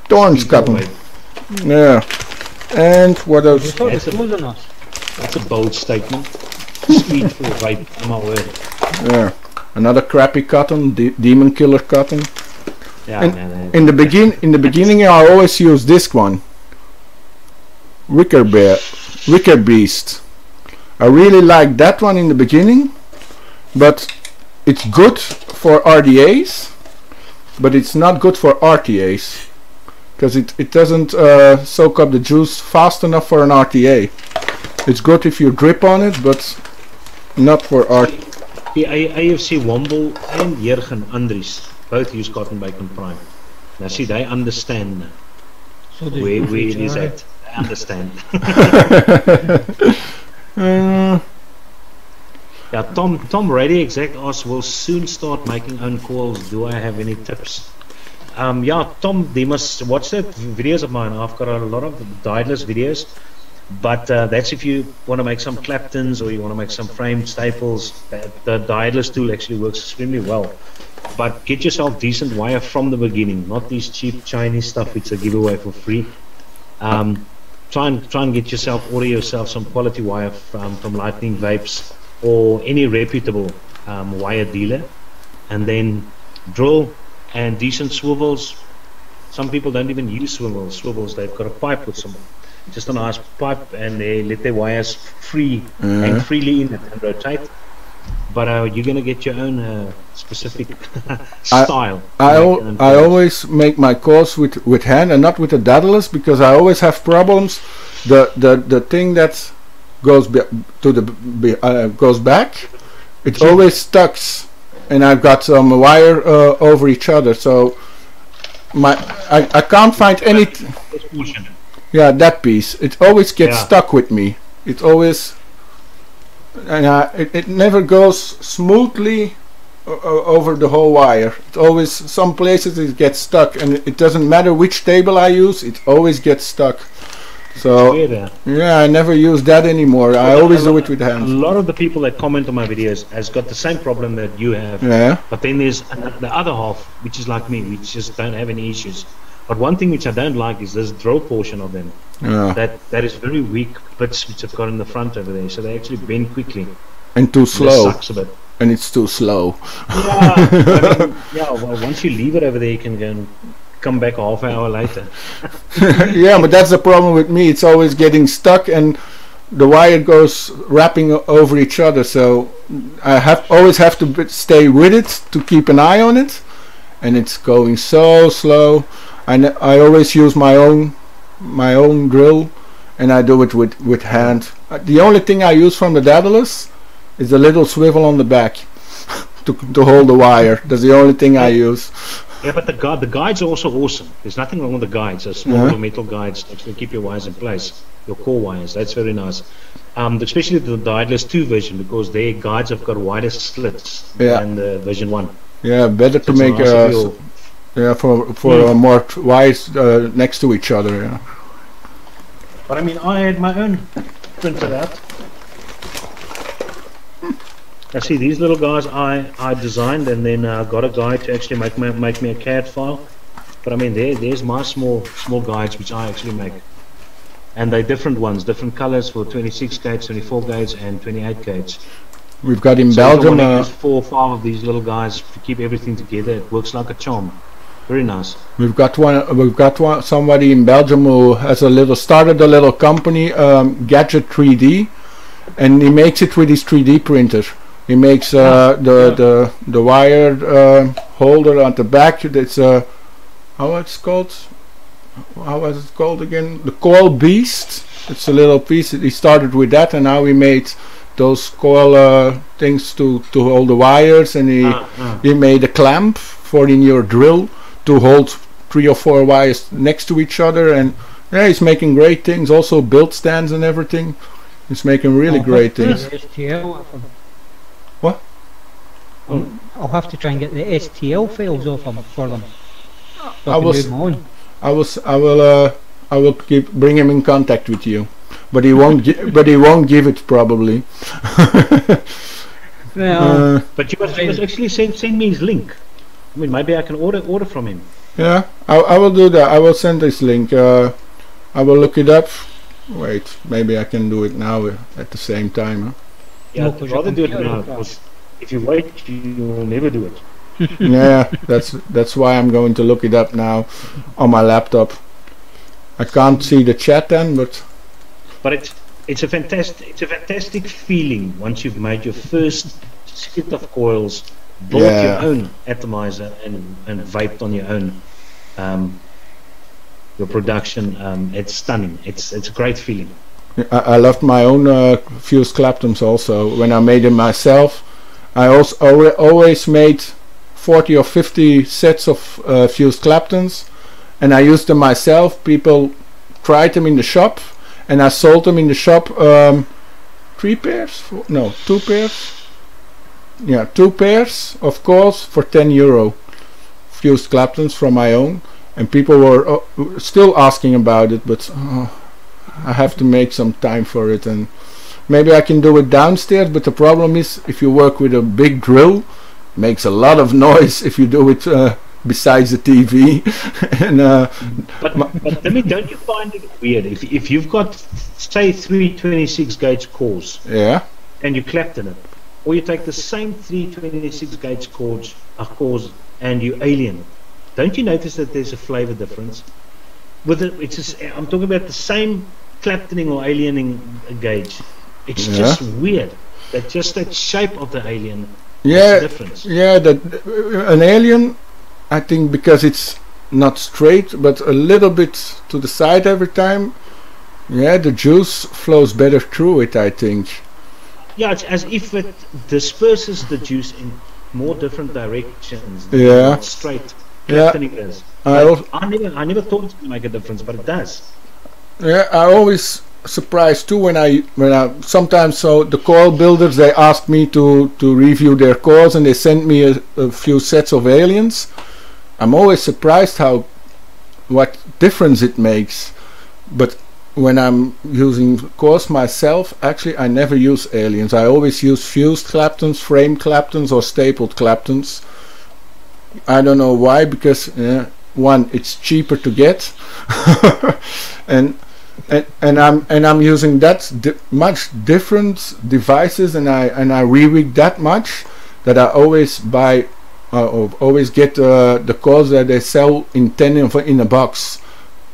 Thorns cotton. Yeah. And what else? That's a bold statement. Speed for vape, my word. Yeah. Another crappy cotton, demon killer cotton. Yeah, and in the beginning I always use this one. Wicker Beast. I really like that one in the beginning, but it's good for RDAs, but it's not good for RTAs, because it doesn't soak up the juice fast enough for an RTA. It's good if you drip on it, but not for RT. The AFC Womble and Jurgen Andries both use cotton bacon prime. Now see, they understand so where it is at. They understand. Yeah, Tom Radio Exact asks, will soon start making own coils. Do I have any tips? Yeah, Tom, they must watch the videos of mine. I've got a lot of dyedless videos, but that's if you want to make some Claptons or you want to make some framed staples. The dyedless tool actually works extremely well. But get yourself decent wire from the beginning, not these cheap Chinese stuff which they give away for free. Try and get yourself, order yourself some quality wire from Lightning Vapes or any reputable wire dealer, and then drill and decent swivels. Some people don't even use swivels. They've got a pipe with some, just a nice pipe, and they let their wires free hang freely in it and rotate. But you're gonna get your own specific style. I always make my coils with hand and not with the daddlers, because I always have problems. The thing that goes goes back, it always stucks, and I've got some wire over each other, so I can't find any. Yeah, that piece. It always gets stuck with me. It always. And it never goes smoothly over the whole wire. It always, some places it gets stuck, and it doesn't matter which table I use, it always gets stuck. So yeah, I never use that anymore. I always do it with hands. A lot of the people that comment on my videos has got the same problem that you have. Yeah. But then there's the other half, which is like me, which just don't have any issues. But one thing which I don't like is this drill portion of them. Yeah. That is very weak bits which I've got in the front over there, so they actually bend quickly. And too slow. This sucks a bit. And it's too slow. Yeah, well, once you leave it over there, you can go and come back half an hour later. Yeah, but that's the problem with me. It's always getting stuck, and the wire goes wrapping over each other. So I always have to stay with it to keep an eye on it, and it's going so slow. I always use my own drill, and I do it with hand. The only thing I use from the daddlers is a little swivel on the back to hold the wire. That's the only thing I use. Yeah, but the guides are also awesome. There's nothing wrong with the guides. They're small little metal guides that actually keep your wires in place, your core wires. That's very nice. Especially the dyedless 2 version, because their guides have got wider slits than the version 1. Yeah, better to make for more wires next to each other. Yeah. But I mean, I had my own printed out. I see these little guys I designed, and then got a guy to actually make me a CAD file. But I mean, there's my small guides which I actually make, and they're different ones, different colors for 26 gauge, 24 gauge, and 28 gauge. We've got in Belgium. Use 4 or 5 of these little guys to keep everything together. It works like a charm. Very nice. We've got somebody in Belgium who has started a little company, Gadget 3D, and he makes it with his 3D printer. He makes the wire holder on the back. It's how was it called again? The coil beast. It's a little piece. He started with that, and now he made those coil things to hold the wires, and he made a clamp for in your drill to hold 3 or 4 wires next to each other. And yeah, he's making great things. Also build stands and everything. He's making really great things. What? I'll have to try and get the STL files off them for them. So I will bring him in contact with you, but he won't. But he won't give it probably. But you must actually send me his link. I mean, maybe I can order from him. Yeah, I will do that. I will send this link. I will look it up. Wait, maybe I can do it now at the same time. Huh? Yeah, I'd rather do it now, because if you wait, you will never do it. Yeah, that's why I'm going to look it up now on my laptop. I can't see the chat then, but it's a fantastic feeling once you've made your first set of coils, built your own atomizer, and vaped on your own your production. It's stunning. It's a great feeling. I loved my own fused Claptons also. When I made them myself, I also always made 40 or 50 sets of fused Claptons, and I used them myself. People tried them in the shop, and I sold them in the shop 2 pairs. Yeah, 2 pairs of course for €10 fused Claptons from my own, and people were still asking about it, but I have to make some time for it, and maybe I can do it downstairs. But the problem is, if you work with a big drill, it makes a lot of noise if you do it besides the TV. And but I mean, don't you find it weird if you've got, say, 326 gauge cores, yeah, and you Clapton it, or you take the same 326 gauge cores and you alien it? Don't you notice that there's a flavor difference? With it, I'm talking about the same Claptoning or aliening gauge. It's just weird. That shape of the alien. Yeah, difference. Yeah. That an alien, I think, because it's not straight but a little bit to the side every time. Yeah, the juice flows better through it, I think. Yeah, it's as if it disperses the juice in more different directions. Yeah. Not straight. Yeah. Does. I never thought it would make a difference, but it does. Yeah, I always surprised too when I sometimes, so the coil builders, they ask me to review their coils, and they send me a few sets of aliens. I'm always surprised what difference it makes. But when I'm using coils myself, actually I never use aliens. I always use fused Claptons, frame Claptons, or stapled Claptons. I don't know why, because one, it's cheaper to get, and I'm using that much different devices, and I re-rig that much that I always buy, always get the coils that they sell in 10 in a box,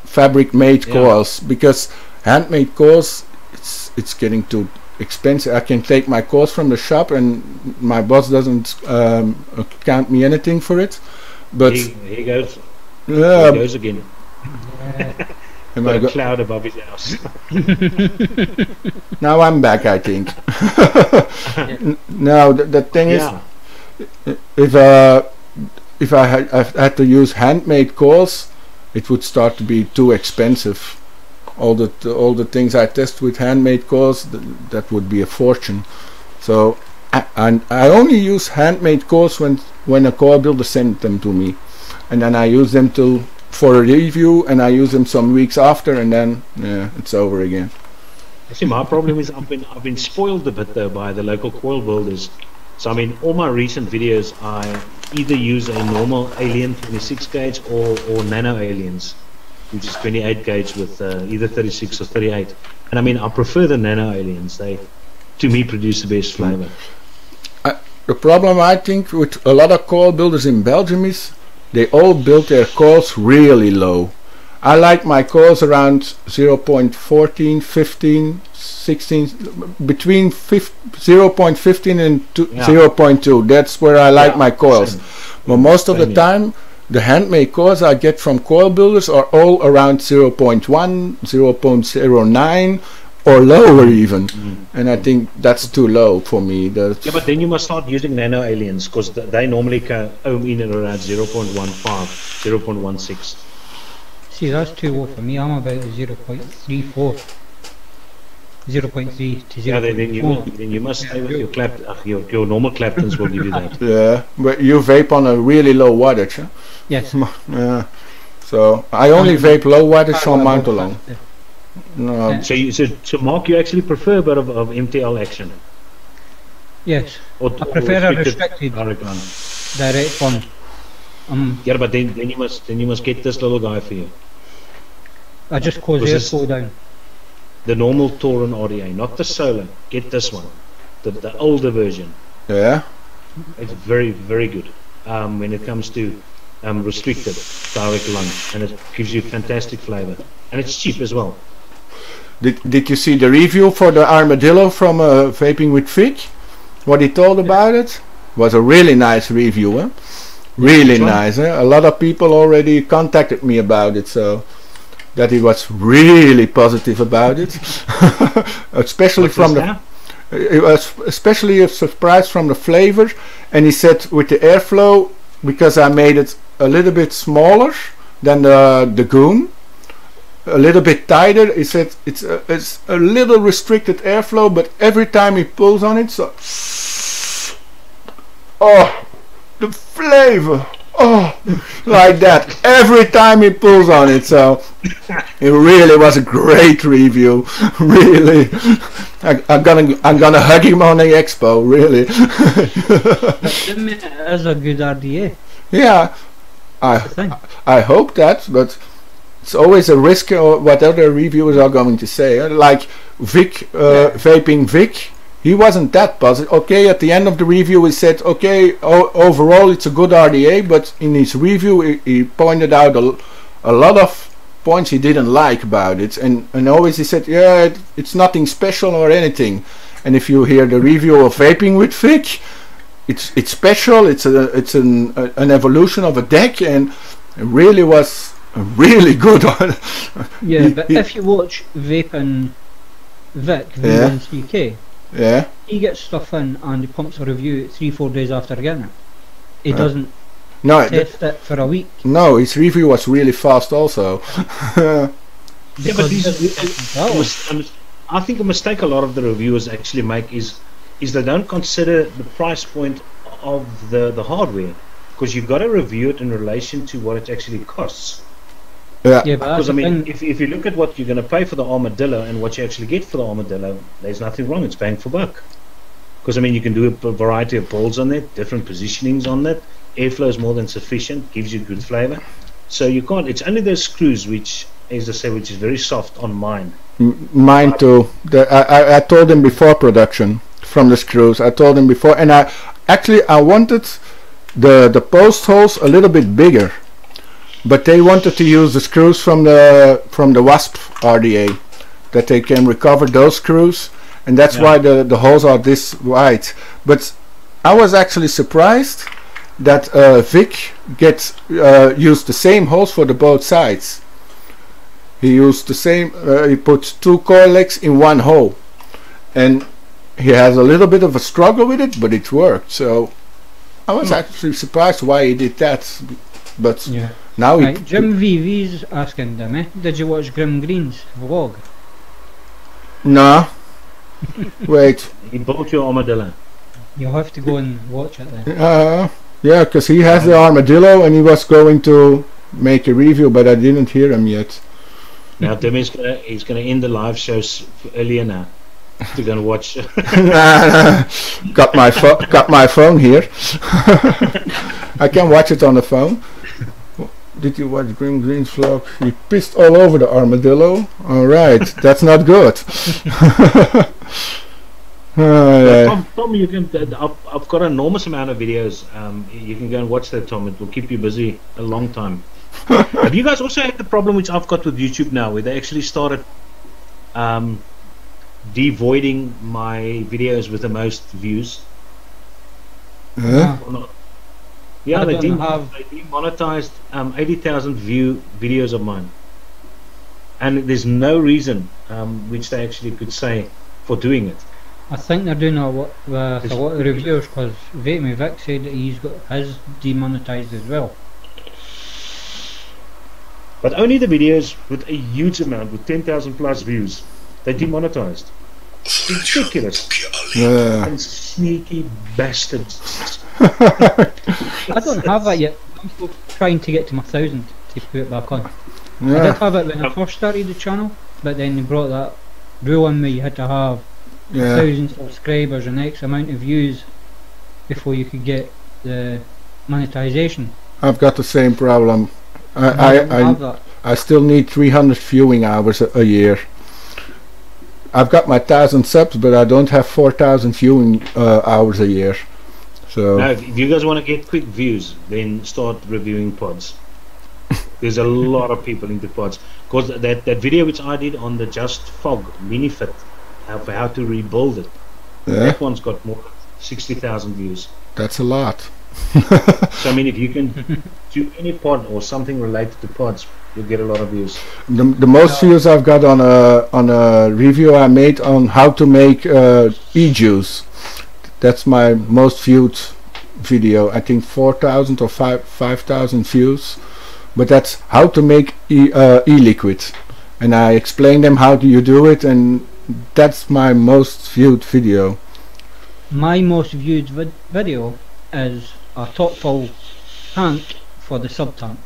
fabric made coils, because handmade coils, it's getting too expensive. I can take my coils from the shop, and my boss doesn't count me anything for it. But here he goes. Here he goes again. Got a cloud above his house. Now I'm back, I think. Now the thing is, if I had to use handmade coils, it would start to be too expensive. All the things I test with handmade coils, that would be a fortune. So I only use handmade coils when a coil builder sends them to me, and then I use them for a review, and I use them some weeks after, and then it's over again. See, my problem is I've been spoiled a bit though by the local coil builders. So I mean, all my recent videos, I either use a normal alien 26 gauge or nano aliens, which is 28 gauge with either 36 or 38. And I mean, I prefer the nano aliens. They, to me, produce the best flavor. The problem, I think, with a lot of coil builders in Belgium is they all build their coils really low. I like my coils around 0.14, 15, 16, between 0.15 and 0.2. That's where I like my coils. But most of the time, the handmade coils I get from coil builders are all around 0.1, 0.09, or lower even. And I think that's too low for me. Yeah, but then you must start using nano aliens, because they normally ohm in and around 0.15, 0.16. See, that's too low for me. I'm about 0.34. 0.3 to 0.4. Yeah, then you must stay with your your normal Claptons will give you that. Yeah, but you vape on a really low wattage, huh? Yes. So I only vape low wattage on mount alone. No. So Mark, you actually prefer a bit of MTL action? Yes. I prefer a restricted direct one. Yeah, but then you must get this little guy for you. I just close airflow down. The normal Tauren RDA, not the solar. Get this one, the older version. Yeah. It's very, very good when it comes to restricted direct lung, and it gives you fantastic flavor, and it's cheap as well. Did you see the review for the Armadillo from Vaping with Vic? What he told about it was a really nice review, huh? Really nice, huh? A lot of people already contacted me about it, so that he was really positive about it. Especially from the, it was especially a surprise from the flavor, and he said with the airflow, because I made it a little bit smaller than the Goon, a little bit tighter. He said it's a little restricted airflow, but every time he pulls on it, so the flavor, oh, like that every time he pulls on it. So it really was a great review. Really, I'm gonna hug him on the expo. Really. It is a good RDA. Yeah, I hope that, but it's always a risk what other reviewers are going to say. Like Vic, Vaping Vic, he wasn't that positive. Okay, at the end of the review he said, okay, overall it's a good RDA, but in his review he pointed out a lot of points he didn't like about it, and always he said, yeah, it's nothing special or anything. And if you hear the review of Vaping with Vic, it's special. It's an evolution of a deck, and it really was really good. Yeah, but if you watch Vaping Vic, VNCK, yeah, he gets stuff in and he pumps a review 3-4 days after getting it. He doesn't test it for a week. No, his review was really fast also. Yeah, but I think a mistake a lot of the reviewers actually make is they don't consider the price point of the hardware, because you've got to review it in relation to what it actually costs. Yeah, because I mean, if you look at what you're going to pay for the Armadillo and what you actually get for the Armadillo, there's nothing wrong. It's bang for buck. Because I mean, you can do a variety of pulls on it, different positionings on it. Airflow is more than sufficient, gives you good flavor. So you can't. It's only those screws which, as I say, which is very soft on mine. Mine too. I told him before production from the screws. I told him before, and I wanted the post holes a little bit bigger, but they wanted to use the screws from the Wasp RDA, that they can recover those screws, and that's why the holes are this wide. But I was actually surprised that Vic used the same holes for the both sides. He used the same. He put 2 coil legs in one hole, and he has a little bit of a struggle with it, but it worked. So I was actually surprised why he did that. But now Jim VV's asking them, did you watch Grim Green's vlog? No. Wait. He bought your Armadillo. You'll have to go and watch it then. Yeah, because he has the Armadillo and he was going to make a review, but I didn't hear him yet. Now Dimi's he's gonna end the live shows earlier now to go and watch. Got my phone here. I can watch it on the phone. Did you watch Grim Green's vlog? He pissed all over the Armadillo. Alright, that's not good. Tom, you can. I've got an enormous amount of videos. You can go and watch that, Tom. It will keep you busy a long time. Have you guys also had the problem which I've got with YouTube now, where they actually started devoiding my videos with the most views? Huh? Yeah, they demonetized 80,000 view videos of mine, and there's no reason which they actually could say for doing it. I think they're doing a lot of reviewers, because Vaping Vic said that he's got his demonetized as well. But only the videos with a huge amount, with 10,000 plus views, they demonetized. Ridiculous. And sneaky bastards. I don't have that yet. I'm still trying to get to my 1,000 to put it back on. I did have it when I first started the channel, but then they brought that rule in where you had to have 1,000 subscribers and X amount of views before you could get the monetization. I've got the same problem. I still need 300 viewing hours a year. I've got my 1,000 subs, but I don't have 4,000 viewing hours a year. So now, if you guys want to get quick views, then start reviewing pods. There's a lot of people into pods. Because that video which I did on the Just Fog mini fit, how to rebuild it, that one's got more than 60,000 views. That's a lot. So I mean, if you can do any pod or something related to pods, you'll get a lot of views. The most views I've got on a review I made on how to make e-juice. That's my most viewed video. I think 4,000 or 5,000 views. But that's how to make e-liquid, and I explain them how do you do it, and that's my most viewed video. My most viewed video is a top full tank for the sub tank.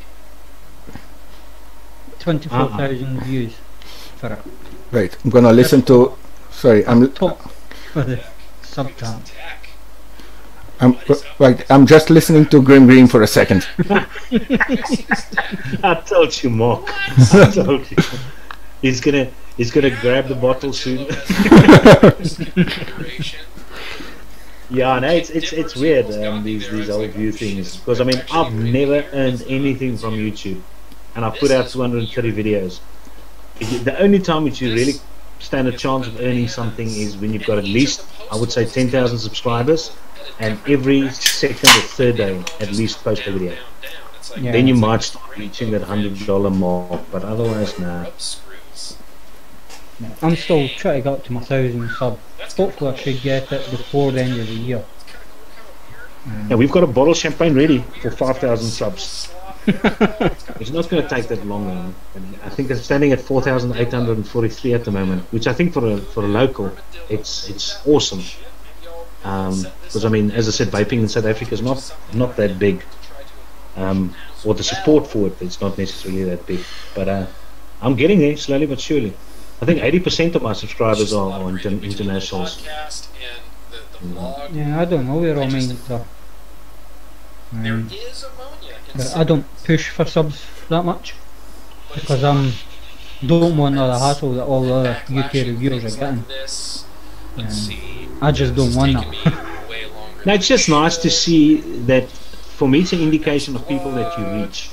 24,000 views for it. Right, I'm gonna listen to. Sorry, I'm top for the sub tank. I'm just listening to Grim Green for a second. I told you, Mark. I told you. He's gonna grab the bottle soon. Yeah, no, it's weird, these old view things, because I mean I've never earned anything from YouTube, and I've put out 230 videos. The only time which you really stand a chance of earning something is when you've got at least, I would say, 10,000 subscribers, and every second or third day at least post a video. Yeah. Then you might start reaching that $100 mark, but otherwise, nah. I'm still trying to get up to my 1,000 sub. Hopefully I should get it before the end of the year. Yeah, we've got a bottle of champagne ready for 5,000 subs. It's not going to take that long. I think it's standing at 4,843 at the moment, which I think for a local, it's awesome. Because I mean, as I said, vaping in South Africa is not that big, or the support for it, it's not necessarily that big. But I'm getting there slowly but surely. I think 80% of my subscribers are internationals. Yeah, I don't know where all mine are. But I don't push for subs that much because don't want all the hassle that all the other UK reviewers are getting. I just don't want that. No, it's just nice to see that. For me, it's an indication of people that you reach.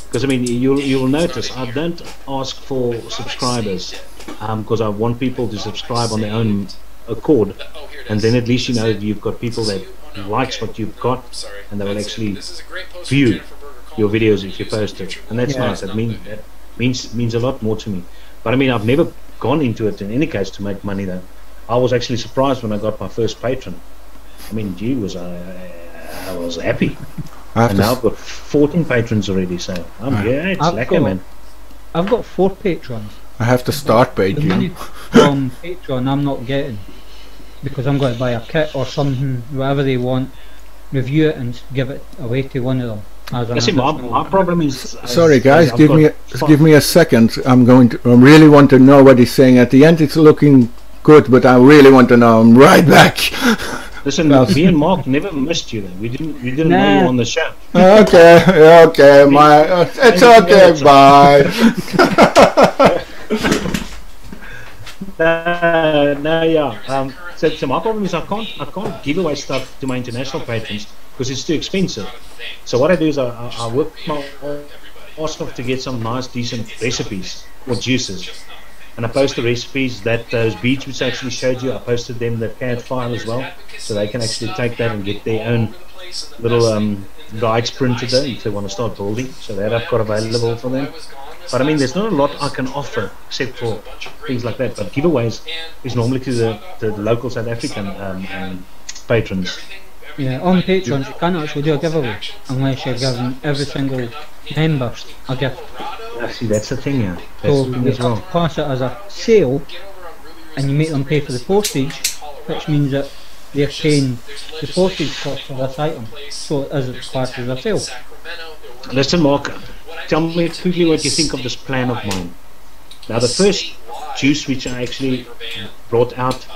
Because I mean, you'll notice I don't ask for subscribers because I want people to subscribe on their own accord, and then at least you know you've got people that likes what you've got, and they will actually view your videos if you post it, and that's nice. That means a lot more to me. But I mean, I've never gone into it in any case to make money though. I was actually surprised when I got my first patron. I mean, gee, I was happy. And now I've got 14 patrons already, so it's lekker, man. I've got 4 patrons. I have to start Patreon. The money from Patreon I'm not getting because I'm going to buy a kit or something, whatever they want, review it and give it away to one of them. See, my problem is. Sorry, guys, give me a second. I really want to know what he's saying. At the end, it's looking good, but I really want to know. I'm right back. Listen, me and Mark never missed you. We didn't know you on the show. Okay, it's okay. Bye. So my problem is I can't give away stuff to my international patrons because it's too expensive. So what I do is I work my ass off to get some nice, decent recipes or juices. And I post the recipes, those beads which I actually showed you, I posted them the CAD file as well, so they can actually take that and get their own little guides printed there if they want to start building. So that I've got available for them. But I mean, there's not a lot I can offer except for things like that. But giveaways is normally to the local South African patrons. Yeah, on Patreon you can't actually do a giveaway unless you're giving every single member a gift. See, that's the thing, yeah. So you have to pass it as a sale and you make them pay for the postage, which means that they're paying the postage cost for this item, so it is classed as a sale. Listen, Mark, tell me quickly what you think of this plan of mine. Now, the first juice which I actually brought out,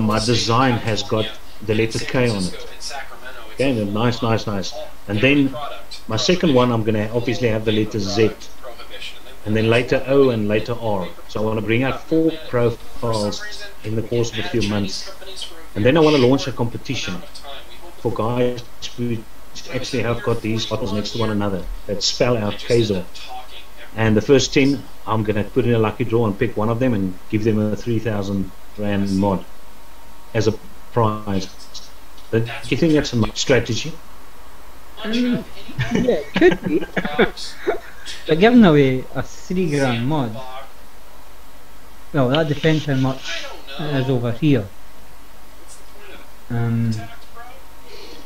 my design has got the letter K on it. Okay, nice. And then my second one, I'm going to obviously have the letter Z. And then later O and later R. So I want to bring out 4 profiles in the course of a few months. And then I want to launch a competition for guys who actually have got these bottles next to one another that spell out Kaiser. And the first 10, I'm going to put in a lucky draw and pick one of them and give them a 3,000 Rand mod as a prize. Do you think that's a strategy? Yeah, it could be. But giving away a 3 grand mod, well, that depends how much it is over here. Yeah,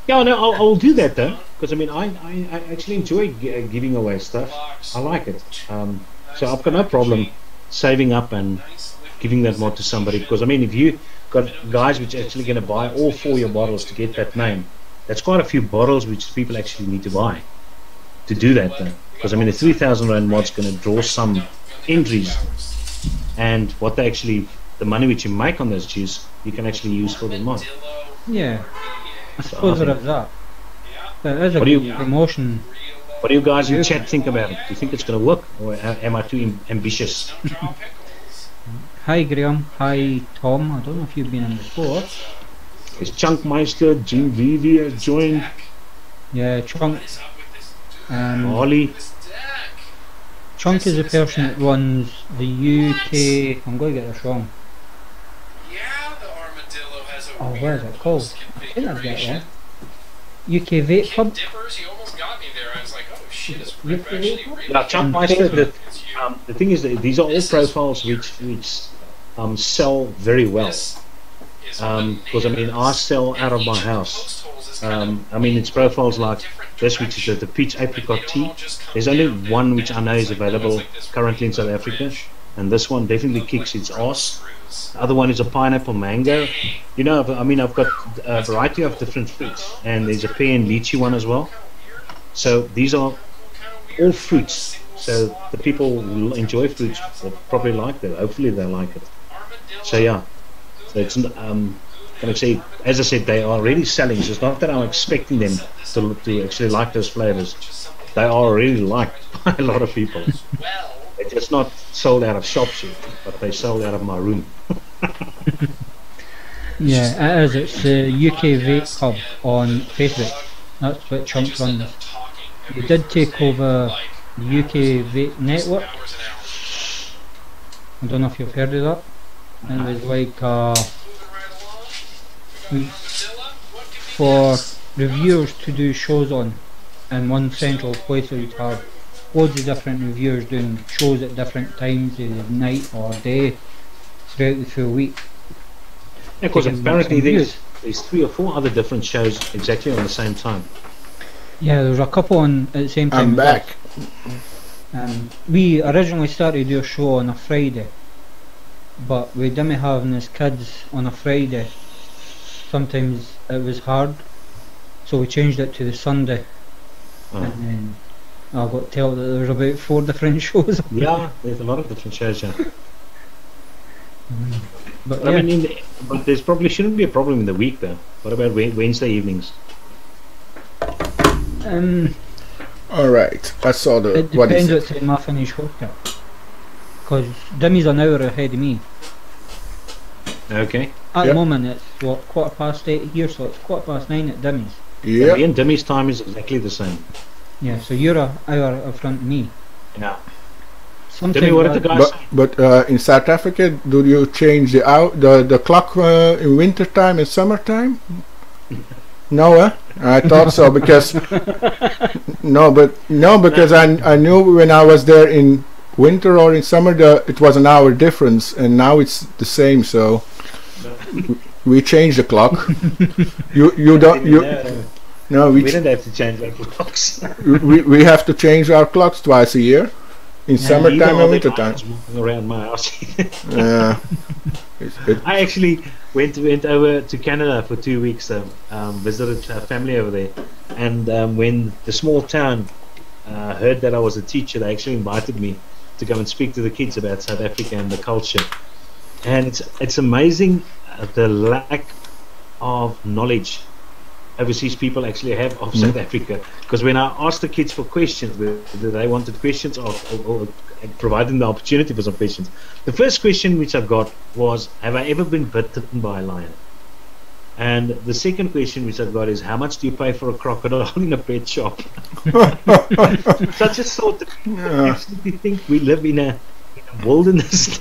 no, I'll do that though, because I mean, I actually enjoy giving away stuff. I like it. So I've got no problem saving up and giving that mod to somebody, because I mean, if you got guys which are actually going to buy all 4 your bottles to get that name, that's quite a few bottles which people actually need to buy. to do that though, because I mean the 3,000 rand mod's going to draw some entries, and what they actually, the money which you make on those juice, you can actually use for the mod. Yeah, I suppose there is that. There is a good promotion. What do you guys in chat think about it? Do you think it's going to work, or am I too ambitious? Hi Graham, hi Tom, I don't know if you've been in before. Is Chunkmeister, Jim Vivi has joined. Yeah, Chunk. Holly. Chunk is the person that runs the UK. I'm going to get this wrong. Oh, what is it called? I think I've got that. UK Vape Club. Yeah, Chunkmeister. The thing is that these are all profiles which sell very well. Because I mean, I sell out of my house. I mean, it's profiles like this, which is the peach apricot tea. There's only one which I know is available currently in South Africa, and this one definitely kicks its ass. The other one is a pineapple mango. You know, I mean, I've got a variety of different fruits, and there's a pear and lychee one as well. So these are all fruits. So the people who enjoy fruits will probably like them. Hopefully they like it. So yeah. So it's can I say, as I said, they are already selling. So it's not that I'm expecting them to actually like those flavors. They are already liked by a lot of people. They're just not sold out of shops yet, but they sold out of my room. Yeah, it is. It's the UK Vape Club on Facebook. That's what Chunk runs. We did take over the UK Vape Network. I don't know if you've heard of that. And it was like for reviewers to do shows on in one central place, where you'd have loads of different reviewers doing shows at different times of the night or day throughout the full week. Yeah, because apparently there's 3 or 4 other different shows exactly on the same time. Yeah, there was a couple on at the same time. I'm back. We originally started to do a show on a Friday, but with Dimi having his kids on a Friday, sometimes it was hard, so we changed it to the Sunday. And then I got told that there was about 4 different shows. Yeah, there's a lot of different shows. Yeah. But I yeah. mean, but there's probably shouldn't be a problem in the week though. What about Wednesday evenings? Alright, I saw the. It What is depends it? what time I finish work at, because Dimi's an hour ahead of me. Okay. At the moment it's what, 8:15 here, so it's 9:15 at Dimi's. Yeah. Yeah. And Demi's time is exactly the same. Yeah, so you're an hour in front of me. Yeah. Sometimes Demi, what did the guys say? But in South Africa, do you change the clock in winter time and summertime? No, I thought so because because I knew when I was there in winter or in summer it was an hour difference, and now it's the same. So we changed the clock. you don't you. No, we didn't have to change our clocks. we have to change our clocks twice a year, in summertime and winter time. Around my house. Yeah. I actually went over to Canada for 2 weeks. Visited family over there, and when the small town heard that I was a teacher, they actually invited me to come and speak to the kids about South Africa and the culture. And it's amazing the lack of knowledge overseas people actually have of South Africa. Because when I asked the kids for questions, whether they wanted questions or provide them the opportunity for some questions, the first question which I got was, have I ever been bitten by a lion? And the second question which I got is, how much do you pay for a crocodile in a pet shop? So I just thought that I actually think we live in a wilderness.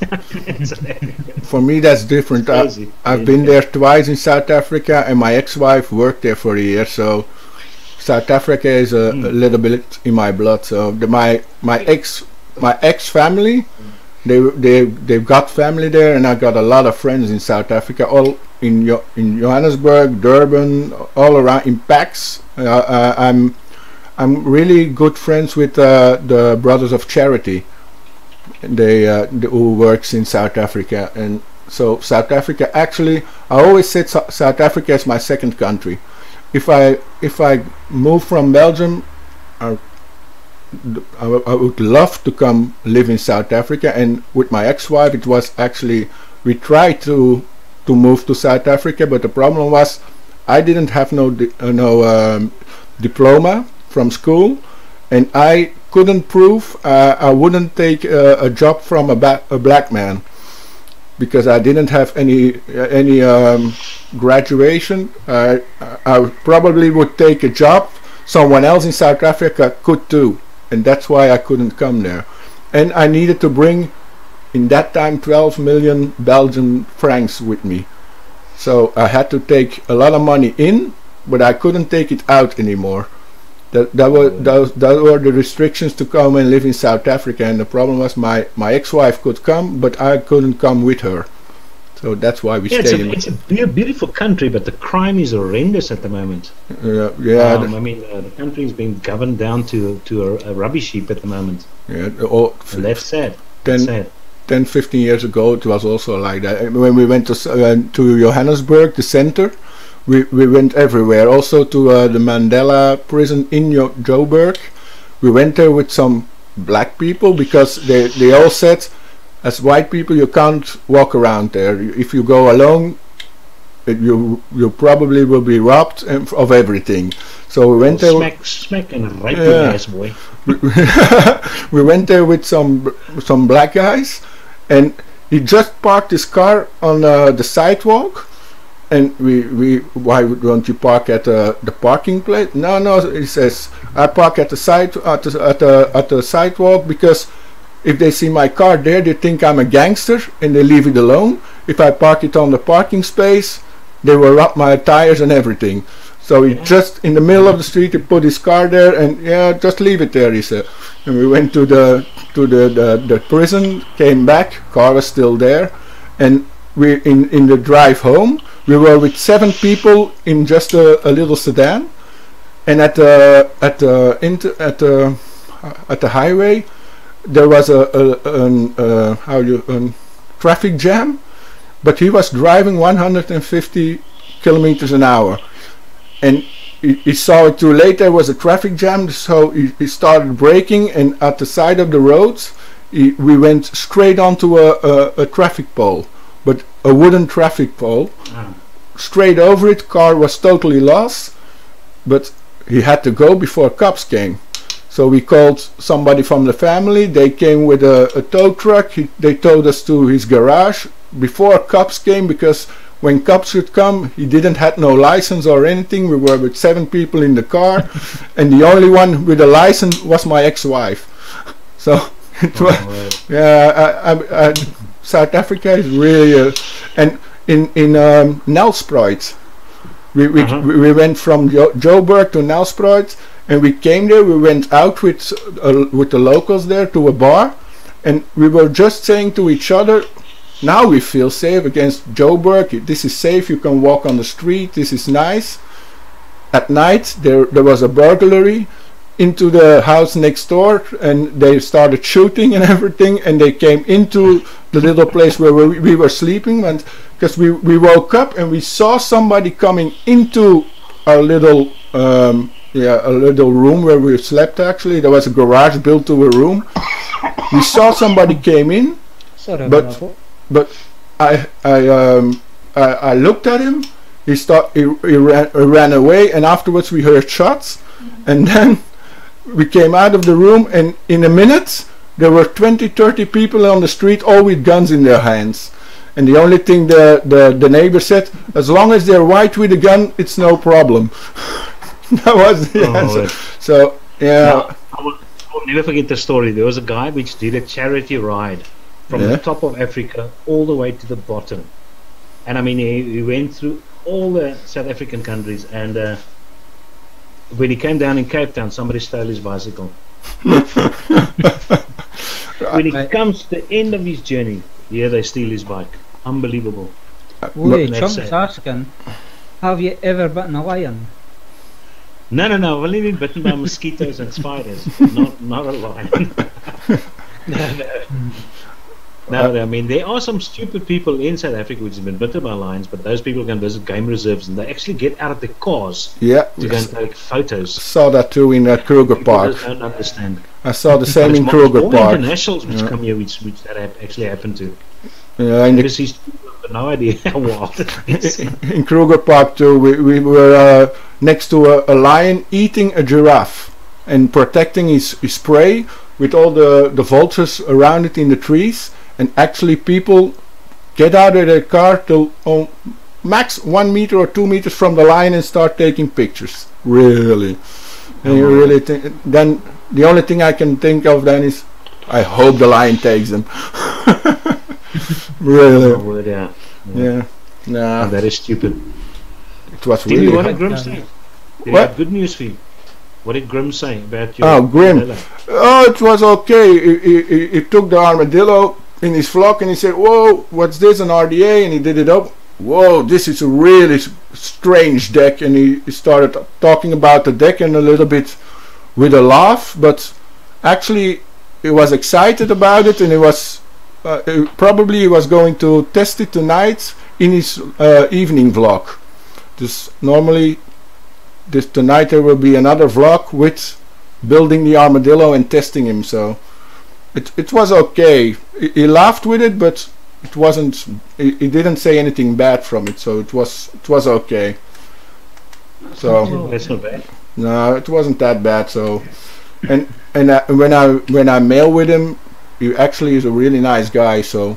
For me that's different. I've been there twice in South Africa, and my ex-wife worked there for a year, so South Africa is a little bit in my blood. So my ex family, they've got family there, and I got a lot of friends in South Africa, all in Johannesburg, Durban, all around in PAX. I'm really good friends with the Brothers of Charity. They who works in South Africa, and so South Africa, actually I always said South Africa is my second country. If I move from Belgium, I would love to come live in South Africa, and with my ex-wife it was actually, we tried to move to South Africa, but the problem was I didn't have no diploma from school, and I couldn't prove I wouldn't take a job from a black man, because I didn't have any graduation. I probably would take a job someone else in South Africa could do, and that's why I couldn't come there. And I needed to bring, in that time, 12 million Belgian francs with me. So I had to take a lot of money in, but I couldn't take it out anymore. That were the restrictions to come and live in South Africa, and the problem was my ex-wife could come, but I couldn't come with her. So that's why we stayed in. It's a beautiful country, but the crime is horrendous at the moment. I mean, the country is being governed down to a rubbish heap at the moment. Yeah, and that's sad. 10, 15 years ago it was also like that. When we went to Johannesburg, the center, we went everywhere. Also to the Mandela prison in Joburg. We went there with some black people, because they all said, as white people you can't walk around there. If you go alone, you probably will be robbed of everything. So we went there. Smack and rape your ass, boy. We went there with some black guys, and he just parked his car on the sidewalk, and why don't you park at the parking place? No, he says, I park at the sidewalk because if they see my car there, they think I'm a gangster and they leave it alone. If I park it on the parking space, they will rob my tires and everything. So he just, in the middle of the street, he put his car there, and just leave it there, he said. And we went to the prison, came back, car was still there, and we in the drive home, we were with 7 people in just a little sedan, and at the highway there was a traffic jam, but he was driving 150 kilometers an hour, and he saw it too late. There was a traffic jam, so he started braking, and at the side of the roads we went straight onto a traffic pole, but a wooden traffic pole. Straight over it. Car was totally lost, but he had to go before cops came. So we called somebody from the family. They came with a tow truck. They towed us to his garage before cops came, because when cops would come, he didn't have no license or anything. We were with 7 people in the car, and the only one with a license was my ex-wife. So it was, South Africa is really and in Nelspruit, we went from Joburg to Nelspruit, and we came there. We went out with the locals there to a bar, and we were just saying to each other, now we feel safe against Joburg. This is safe. You can walk on the street. This is nice. At night there was a burglary into the house next door, and they started shooting and everything, and they came into the little place where we were sleeping, and because we woke up and we saw somebody coming into our little a little room where we slept. Actually, there was a garage built to a room. We saw somebody came in, but I looked at him. He ran away, and afterwards we heard shots, and then we came out of the room, and in a minute there were 20-30 people on the street, all with guns in their hands. And the only thing the neighbor said, as long as they're white with a gun, it's no problem. That was the answer. So I will never forget the story. There was a guy which did a charity ride from the top of Africa all the way to the bottom, and I mean he went through all the South African countries, and when he came down in Cape Town, somebody stole his bicycle. When he comes to the end of his journey, they steal his bike. Unbelievable. Wait, Chunk's asking, have you ever bitten a lion? No, I've only been bitten by mosquitoes and spiders, not a lion. No. No, I mean, there are some stupid people in South Africa which have been bitten by lions, but those people can visit game reserves and they actually get out of their cars Yeah, to go and take photos. saw that too in Kruger People Park. just don't understand. I saw the same But in it's Kruger more Park. internationals which Yeah. come here, which that actually happen to. Yeah, in, Overseas, but no idea how wild it is. in Kruger Park too, we were next to a lion eating a giraffe and protecting his prey with all the vultures around it in the trees. And actually people get out of their car to max 1 meter or 2 meters from the lion and start taking pictures. Really. And you really think, then the only thing I can think of then is, I hope the lion takes them. Really. Oh, word, yeah. Yeah. Nah, That is stupid. it was Did you really want hard. to Grim say? Did What? he have good news for you? What did Grim say about your Oh, Grim. armadillo? Oh, it was okay. He took the armadillo in his flock and he said, "Whoa, what's this, an RDA?" And he did it up. Whoa, this is a really strange deck. And he started talking about the deck and a little bit with a laugh, but actually he was excited about it, and he was probably he was going to test it tonight in his evening vlog. Just normally tonight there will be another vlog with building the armadillo and testing him, so it was okay. He laughed with it, but it wasn't, he didn't say anything bad from it, so it was okay. So That's not bad. no, it wasn't that bad. So and when I mail with him, he actually is a really nice guy, so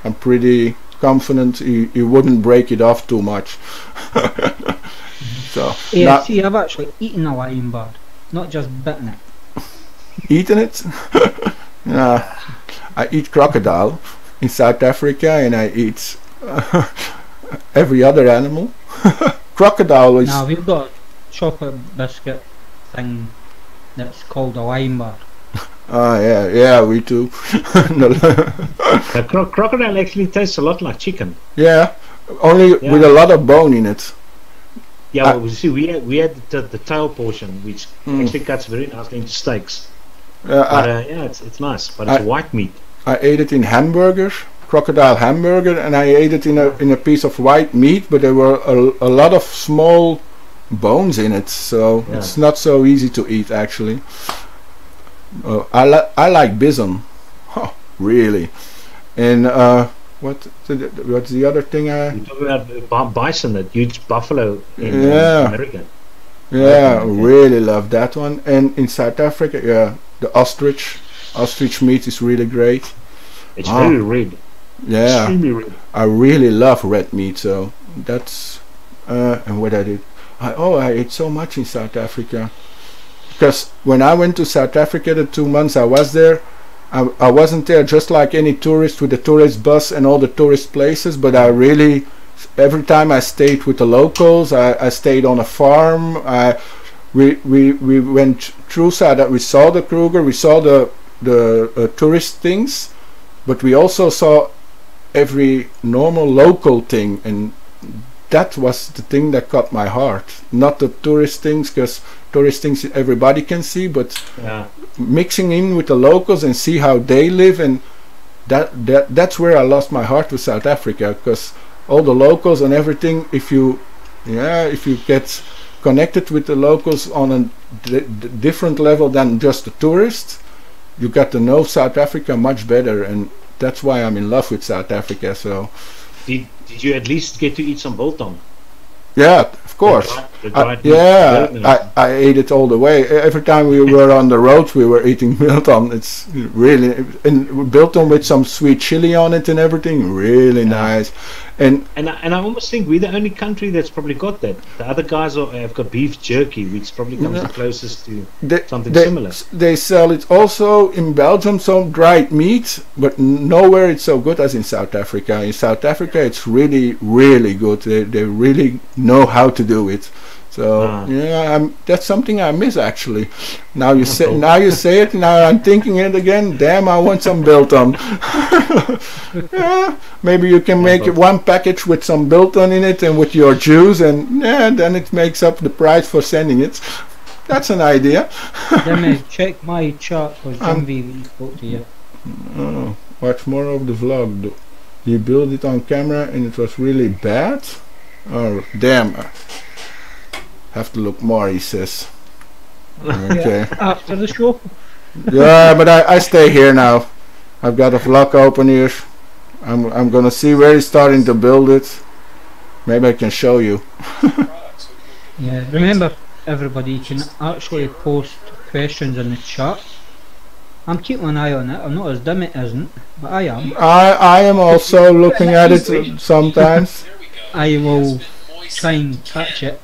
I'm pretty confident he wouldn't break it off too much. So Yeah, now, see, I've actually eaten a lion bird, not just bitten it. eating it? Nah, I eat crocodile in South Africa, and I eat every other animal. Crocodile is Now we've got a chocolate biscuit thing that's called a lion bird. yeah, we too. Crocodile actually tastes a lot like chicken. Yeah, only Yeah. with a lot of bone in it. Yeah, well, you see, we had the tail portion, which actually cuts very nicely into steaks. But yeah, it's nice, but it's white meat. I ate it in hamburgers, crocodile hamburger, and I ate it in a piece of white meat, but there were a lot of small bones in it, so Yeah. it's not so easy to eat actually. I like bison, really. And what's the other thing We talk about bison, that huge buffalo in Yeah. America. Yeah, really love that one. And in South Africa, yeah, the ostrich meat is really great. It's very red, Yeah, extremely red. I really love red meat, so that's and what I did. I ate so much in South Africa, because when I went to South Africa the 2 months I was there, I wasn't there just like any tourist with the tourist bus and all the tourist places, but I really, every time I stayed with the locals, I stayed on a farm. We went through South. We saw the Kruger, we saw the tourist things, but we also saw every normal local thing, and that was the thing that caught my heart. Not the tourist things, because tourist things everybody can see, but Yeah. mixing in with the locals and see how they live, and that's where I lost my heart with South Africa, because all the locals and everything, if you get connected with the locals on a different level than just a tourist, you got to know South Africa much better, and that's why I'm in love with South Africa. So Did you at least get to eat some biltong? yeah, of course. The dried meat. Yeah, Very nice. I ate it all the way. Every time we were on the road, we were eating biltong. It's really, and biltong with some sweet chili on it and everything. Really nice. And And I almost think we're the only country that's probably got that. The other guys have got beef jerky, which probably comes the closest to something similar. They sell it also in Belgium, some dried meat, but nowhere it's so good as in South Africa. In South Africa, it's really, really good. They really know how to do it. So yeah, that's something I miss actually. Now you say it. Now I'm thinking it again. Damn, I want some biltong. Yeah, maybe you can make one package with some biltong in it and with your juice, and yeah, then it makes up the price for sending it. That's an idea. Let me check my chart, because Wendy spoke to you. Oh, watch more of the vlog. You built it on camera and it was really bad? Oh, damn. Have to look more, he says. Okay. Yeah, after the show. Yeah, but I stay here now. I've got a vlog open here. I'm gonna see where he's starting to build it. Maybe I can show you. Yeah, remember everybody, you can actually post questions in the chat. I'm keeping an eye on it. I'm not as dim it isn't, but I am. I am also looking at it sometimes. I will try and catch it,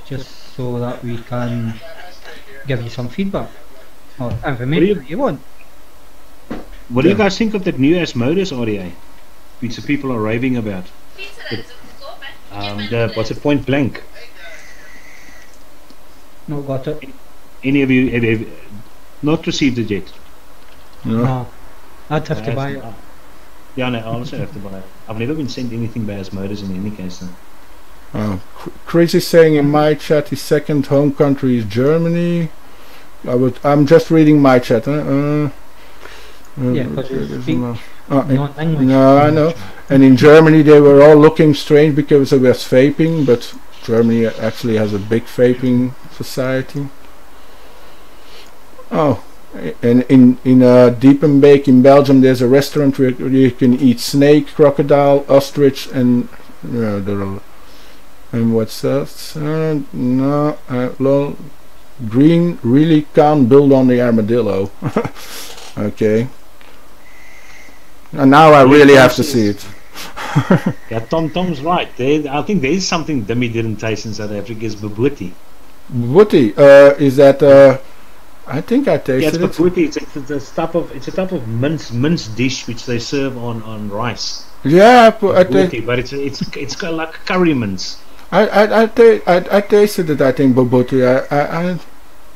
just so that we can give you some feedback or information that you want. What do you guys think of that new Asmodus RDA, which the people are raving about? What's it, Point Blank? Not got it. Any of you have not received it yet? No. I'd have to buy it. Yeah, no, I also have to buy it. I've never been sent anything by Asmodus in any case. Crazy saying in my chat his second home country is Germany. I'm just reading my chat. Yeah, because you speak non-English. No, I know. And in Germany they were all looking strange because it was vaping, but Germany actually has a big vaping society. Oh, and in EatMaBB in Belgium there's a restaurant where you can eat snake, crocodile, ostrich, and what's that? Green really can't build on the armadillo. Okay. And now I really have to see it. Yeah, Tom's right. I think there is something Dimi didn't taste in South Africa. Is bobotie. Bobotie, is that? I think I tasted it. Yeah, it's bobotie. It's a type of mince dish which they serve on rice. Yeah, but it's got like curry mince. I tasted it. I think bobotie.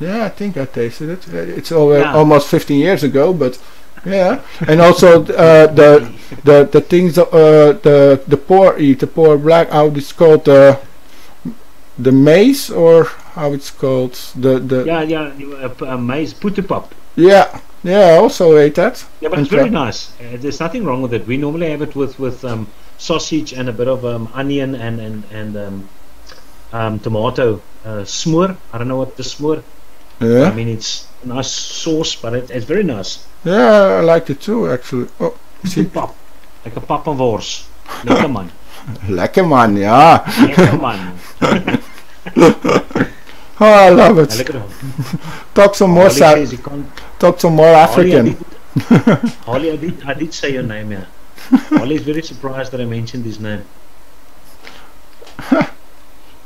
Yeah, I think I tasted it. It's almost 15 years ago, but. Yeah, and also the things the poor eat, the poor black, how it's called, the maize, or how it's called, maize putepap. Yeah, I also ate that. Yeah, but it's very nice. There's nothing wrong with it. We normally have it with sausage and a bit of onion and tomato smoor. I don't know what the smoor. Yeah. I mean, it's a nice sauce, but it's very nice. Yeah, I liked it too, actually. Oh, see? Pap. Like a pappenwors. Lekker man. Lekker man, ja. Lekker man. Oh, I love it. Talk some more, talk some more African. Holly, I did say your name, yeah. Holly is very surprised that I mentioned his name.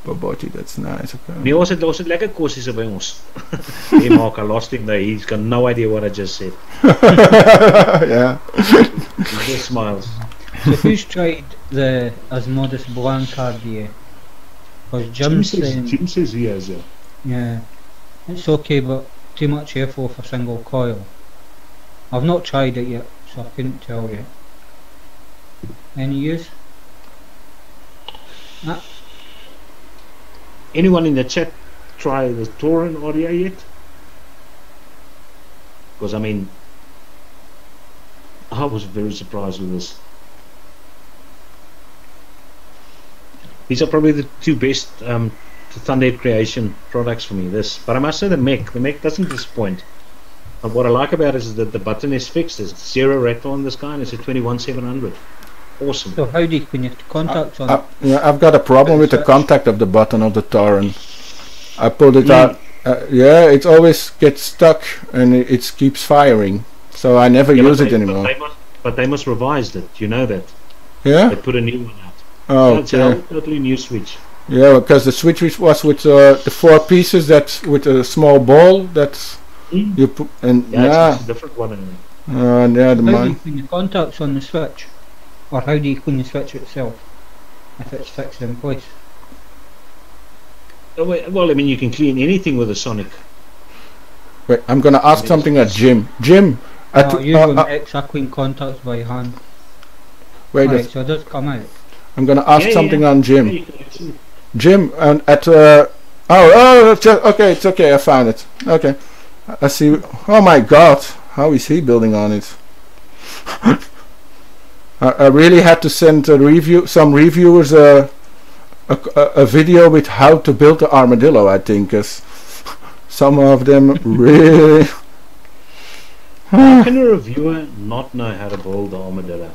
Bobotie, that's nice. Okay. Nee, ons het lekker kosies by ons. He maak a lost thing there. He's got no idea what I just said. Yeah. He just smiles. So who's tried the Asmodus Blanc RDA? Because Jim says he has it. Yeah. It's okay, but too much airflow for single coil. I've not tried it yet, so I couldn't tell you. Any use? Nah. Anyone in the chat try the Torrent audio yet? Because I mean, I was very surprised with this. These are probably the two best Thunderhead Creation products for me. But I must say the mech doesn't disappoint. But what I like about it is that the button is fixed. There's zero rattle on this guy, and it's a 21700. Awesome. So how do you, when you have contacts on it? Yeah, I've got a problem with the contact of the button of the Torrent. I pulled it out. Yeah, it always gets stuck and it keeps firing. So I never use it anymore. But they must revise it. You know that? Yeah. They put a new one out. Oh, it's a totally new switch. Yeah, because the switch was with the 4 pieces. That's with a small ball. That's you put and it's a different one. Yeah, the how do you clean the contacts on the switch? Or how do you clean the switch itself if it's fixed in place? Well, I mean, you can clean anything with a sonic. Wait, I'm gonna ask something at Jim. Jim, I clean contacts by hand. Wait, right, so it does come out. I'm gonna ask something on Jim. Yeah, Jim, and at okay, it's okay. I found it. Okay, I see. Oh my God, How is he building on it? I really had to send some reviewers a video with how to build the armadillo, I think, because some of them really... How can a reviewer not know how to build the armadillo?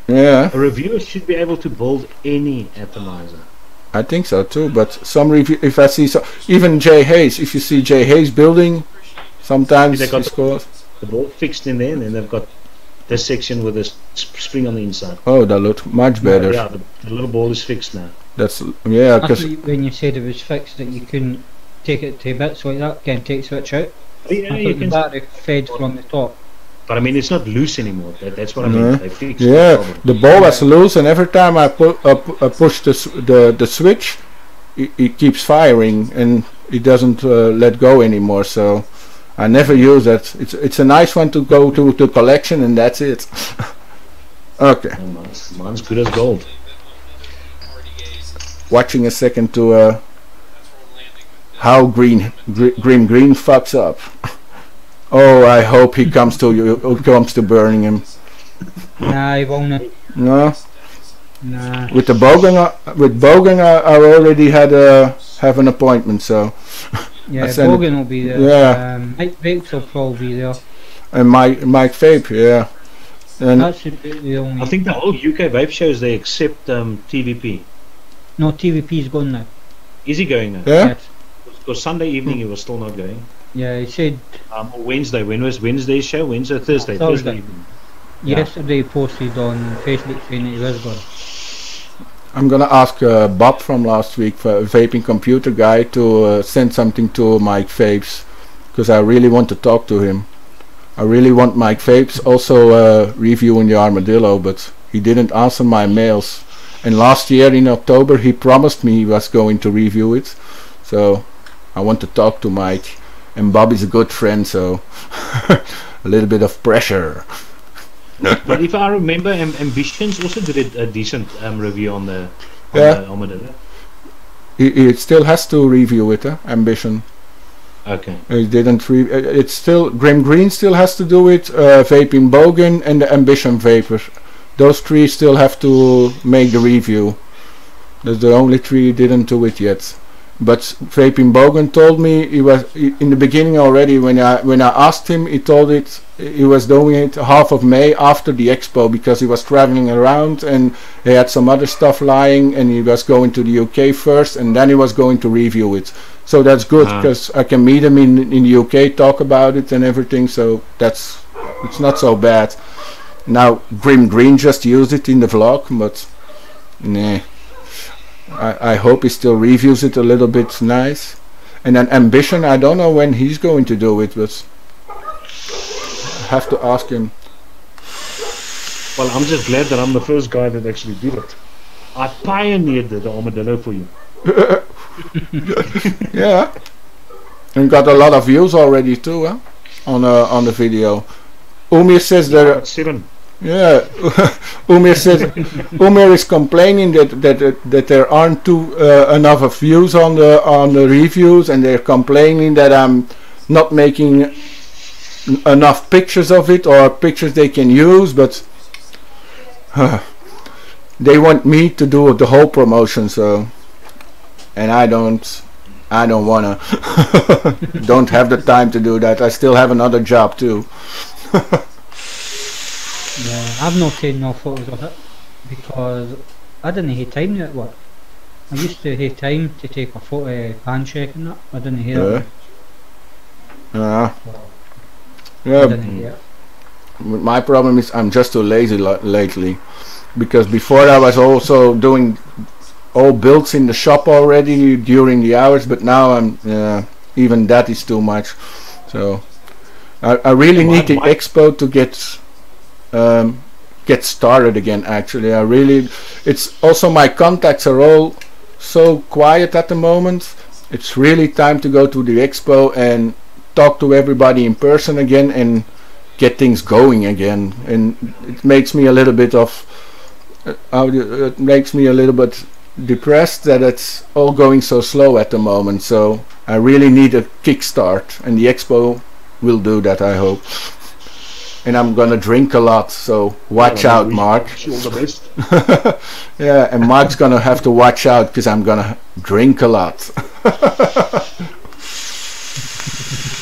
Yeah. A reviewer should be able to build any atomizer. I think so too, but some review, if I see even Jay Hayes, if you see Jay Hayes building, sometimes They got he scores. the ball fixed in there, and then they've got this section with a spring on the inside. Oh, that looked much better. Yeah, the little ball is fixed now. That's, yeah, because when you said it was fixed, that you couldn't take it to bits like that, can take switch out. Yeah, I you thought the can. battery fed from the top. But I mean, it's not loose anymore. That's what I mean. They fixed yeah, the problem. the ball was loose, and every time I push the switch, it keeps firing, and it doesn't let go anymore. So I never use that. It's a nice one to go to the collection, and that's it. Okay. Oh, mine's good as gold. Watching a second to how green fucks up. Oh, I hope he comes to you. Comes to Birmingham. Nah, he won't. No. Nah. With Bogan, I already had have an appointment. So. Yeah, Bogan will be there. Yeah. Mike Vapes will probably be there. And Mike Vape, yeah. And That should be the only. I think the whole UK vape shows they accept TVP. No, TVP's gone now. Is he going now? yeah. Yes. Because Sunday evening he was still not going. Yeah, he said Or Wednesday. When was Wednesday's show? Wednesday or Thursday? Thursday. Evening. Yeah. yesterday he posted on Facebook saying that he was gone. I'm gonna ask Bob from last week, for vaping computer guy, to send something to Mike Vapes, because I really want to talk to him. I really want Mike Vapes also reviewing the Armadillo, but he didn't answer my mails. And last year in October he promised me he was going to review it, so I want to talk to Mike. And Bob is a good friend, so a little bit of pressure. But if I remember, Ambitions also did a decent review on the Armadillo. He still has to review it, Ambition. Okay. He didn't. It's still Grim Green still has to do it. Vaping Bogan and the Ambition Vapor. Those three still have to make the review. That's the only three didn't do it yet. But Vaping Bogan told me he was in the beginning already. When I asked him, he told it he was doing it half of May after the expo, because he was traveling around and he had some other stuff lying, and he was going to the UK first, and then he was going to review it. So that's good, because I can meet him in the UK, talk about it and everything. So it's not so bad. Now Grim Green just used it in the vlog, but nah. I hope he still reviews it a little bit nice. And then Ambition, I don't know when he's going to do it, but I have to ask him. Well, I'm just glad that I'm the first guy that actually did it. I pioneered the Armadillo for you. Yeah, and got a lot of views already too, huh? On the video. Umir says there. 7. Yeah, Umir is complaining that there aren't enough of views on the reviews, and they're complaining that I'm not making enough pictures of it, or pictures they can use, but they want me to do the whole promotion, so, and I don't wanna. Don't have the time to do that. I still have another job too. Yeah, I've not taken no photos of it because I didn't have time to at work. I used to have time to take a photo hand check and that. I didn't hear it. Yeah. I Yeah. didn't hear it. My problem is I'm just too lazy lately, because before I was also doing all builds in the shop already during the hours, but now I'm even that is too much. So I really need the expo to get started again. Actually, it's also my contacts are all so quiet at the moment. It's really time to go to the expo and talk to everybody in person again and get things going again. And it makes me a little bit depressed that it's all going so slow at the moment. So I really need a kickstart, and the expo will do that, I hope. and I'm gonna drink a lot. So watch out, Mark. Wish you all the best. Yeah, and Mark's gonna have to watch out because I'm gonna drink a lot.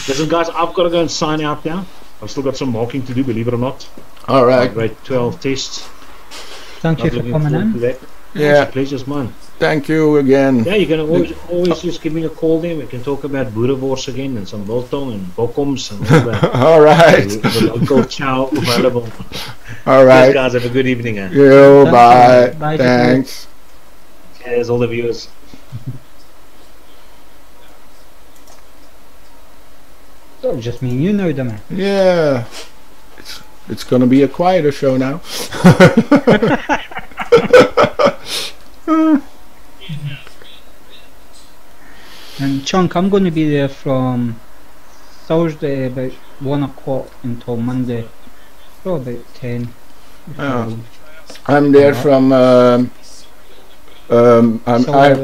Listen, guys, I've got to go and sign out now. I've still got some marking to do, believe it or not. All right. Grade 12 tests. Thank you for coming in. Yeah, it's a pleasure's mine. Thank you again. Yeah, you can always just give me a call there. We can talk about boerewors again and some biltong and bokkoms and all that. All right. The local chow available. All right. Yes, guys, have a good evening. You, bye. Bye. Thanks. Cheers, all the viewers. So just me and you now, Dimi. Yeah. It's gonna be a quieter show now. And Chunk, I'm going to be there from Thursday about 1 o'clock until Monday, probably about 10. I'm there from I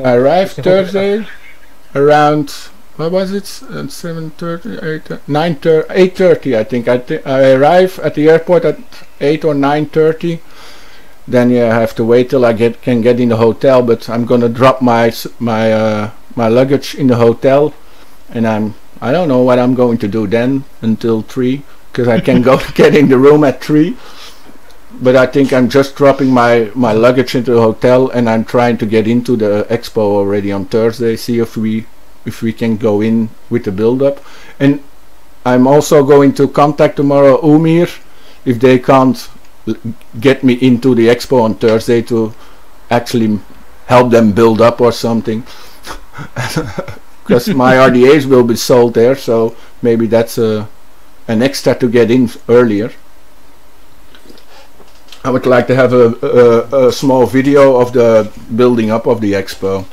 arrived Thursday around, what was it, 7:30, 8:30, 8:30 I think. I arrive at the airport at 8 or 9:30. Then yeah, I have to wait till I can get in the hotel, but I'm gonna drop my luggage in the hotel, and I don't know what I'm going to do then until 3, because I can go get in the room at 3. But I think I'm just dropping my luggage into the hotel, and I'm trying to get into the expo already on Thursday, see if we can go in with the build-up. And I'm also going to contact tomorrow Umir if they can't get me into the expo on Thursday to actually help them build up or something. Because my RDAs will be sold there, so maybe that's an extra to get in earlier. I would like to have a small video of the building up of the expo.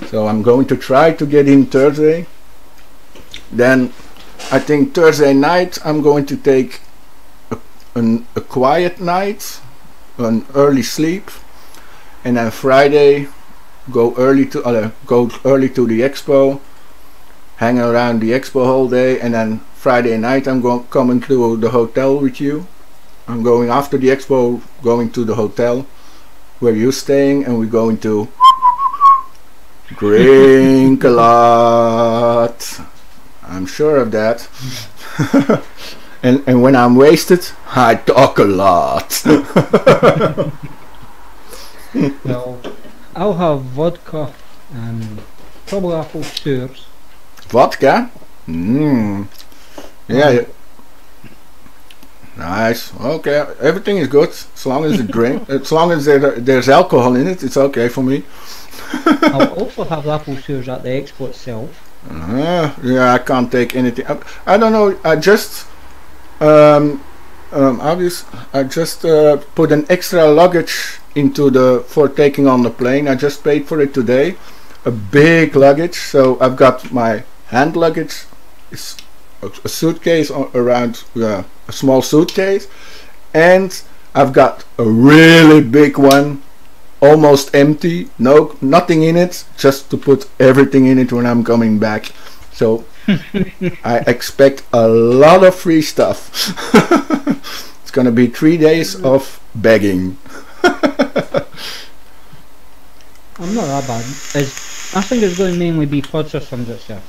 So I'm going to try to get in Thursday. Then I think Thursday night I'm going to take a quiet night, an early sleep, and then Friday go early to the expo, hang around the expo whole day, and then Friday night I'm coming to the hotel with you. I'm going after the expo, going to the hotel where you're staying, and we're going to drink a lot. I'm sure of that. And when I'm wasted, I talk a lot. Well, I'll have vodka and probably apple tours. Vodka? Yeah. Nice. Okay. Everything is good as long as it drink. As long as there's alcohol in it, it's okay for me. I'll also have apple tours at the expo itself. Yeah, I can't take anything. I don't know. I just put an extra luggage for taking on the plane. I just paid for it today. A big luggage. So I've got my hand luggage. It's a suitcase around, a small suitcase, and I've got a really big one, almost empty, nothing in it, just to put everything in it when I'm coming back. So I expect a lot of free stuff. It's gonna be 3 days of begging. I'm not that bad. I think it's going to mainly be purchasing itself.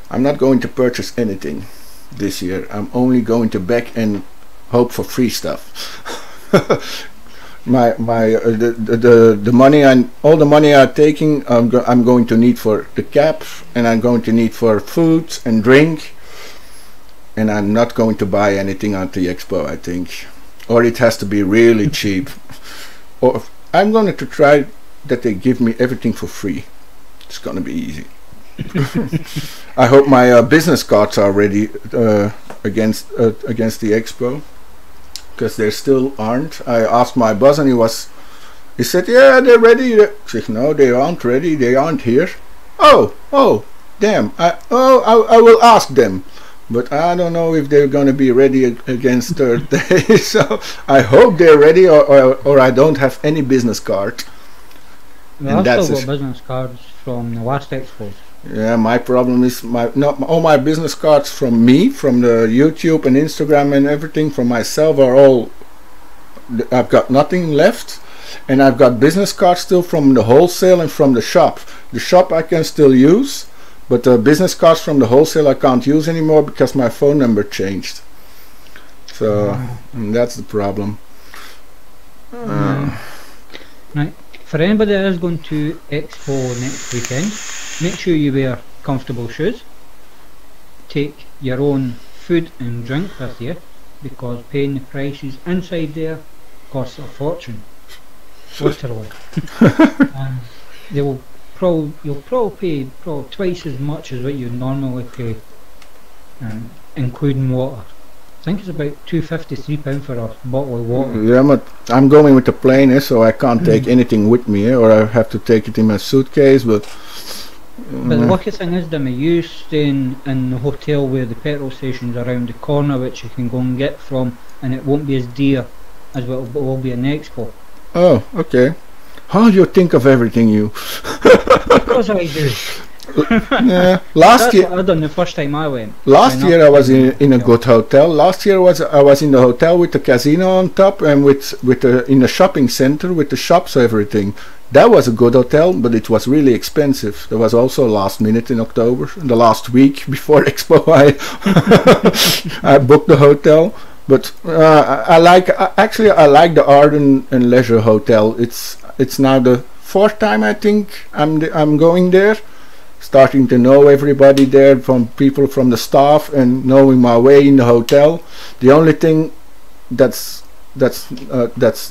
I'm not going to purchase anything this year. I'm only going to beg and hope for free stuff. The money all the money I'm taking, I'm going to need for the cap, and I'm going to need for food and drink, and I'm not going to buy anything at the expo, I think, or it has to be really cheap, or I'm going to try that they give me everything for free. It's going to be easy. I hope my business cards are ready against the expo, because they still aren't. I asked my boss, and he said, yeah, they're ready. I said, no, they aren't ready. They aren't here. Oh, damn. I will ask them, but I don't know if they're going to be ready against Thursday. So I hope they're ready, or I don't have any business card. Well, I've still got business cards from the last expo. Yeah, my problem is all my business cards from the YouTube and Instagram and everything from myself are all. I've got nothing left, and I've got business cards still from the wholesale and from the shop. The shop I can still use, but the business cards from the wholesale I can't use anymore because my phone number changed. So that's the problem. Right. For anybody that is going to Expo next weekend, make sure you wear comfortable shoes. Take your own food and drink with you, because paying the prices inside there costs a fortune. Literally. You'll probably pay twice as much as what you normally pay, including water. I think it's about £2.50, £3 for a bottle of water. Yeah, but I'm going with the plane, so I can't take anything with me, or I have to take it in my suitcase. But the lucky thing is, Dimi, you staying in the hotel where the petrol station's around the corner, which you can go and get from, and it won't be as dear as what it will be in Expo. Oh, okay. How do you think of everything, you? Because I do. Yeah, That's what I done the first time I went. Last year I was in a good hotel. Last year I was in the hotel with the casino on top and in the shopping center with the shops, everything. That was a good hotel, but it was really expensive. There was also last minute in October, the last week before Expo. I booked the hotel, but I like the Art and Leisure Hotel. It's now the 4th time I think I'm going there. Starting to know everybody there, from people from the staff, and knowing my way in the hotel. The only thing that's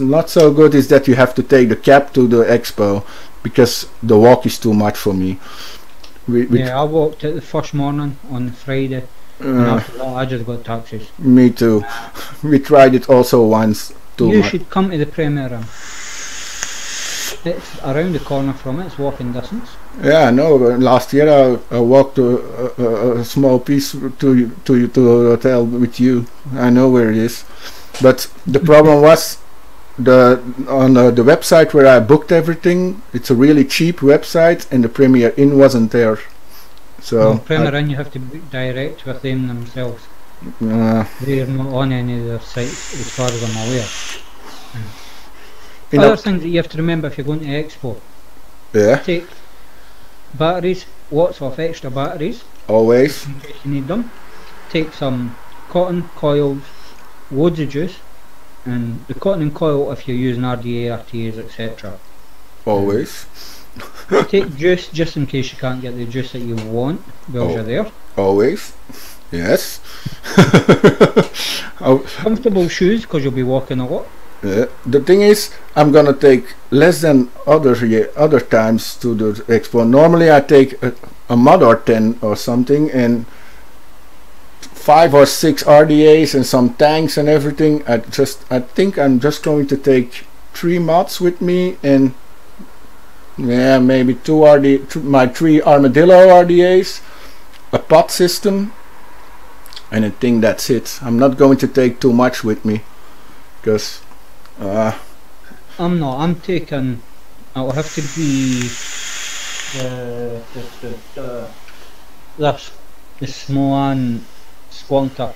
not so good is that you have to take the cab to the Expo, because the walk is too much for me. Yeah, I walked it the first morning on Friday, and after that I just got taxis. Me too. We tried it also once. You should come to the Premier Room. It's around the corner from it, it's walking distance. Yeah, I know. Last year I walked a small piece to the hotel with you. I know where it is. But the problem was on the website where I booked everything, it's a really cheap website, and the Premier Inn wasn't there. So Premier Inn, you have to book direct with them themselves. They're not on any of their sites as far as I'm aware. Other things that you have to remember if you're going to Expo. Yeah. Take batteries, lots of extra batteries. Always. In case you need them. Take some cotton coils, loads of juice, and the cotton and coil if you're using RDA, RTAs, etc. Always. Take juice just in case you can't get the juice that you want while you're there. Always. Yes. Comfortable shoes because you'll be walking a lot. The thing is, I'm gonna take less than other times to the Expo. Normally I take a mod or 10 or something, and 5 or 6 RDAs and some tanks and everything. I think I'm just going to take 3 mods with me, and yeah, maybe my 3 Armadillo RDAs, a pot system, and I think that's it. I'm not going to take too much with me, because I'm taking, it'll have to be the Smolan Squonker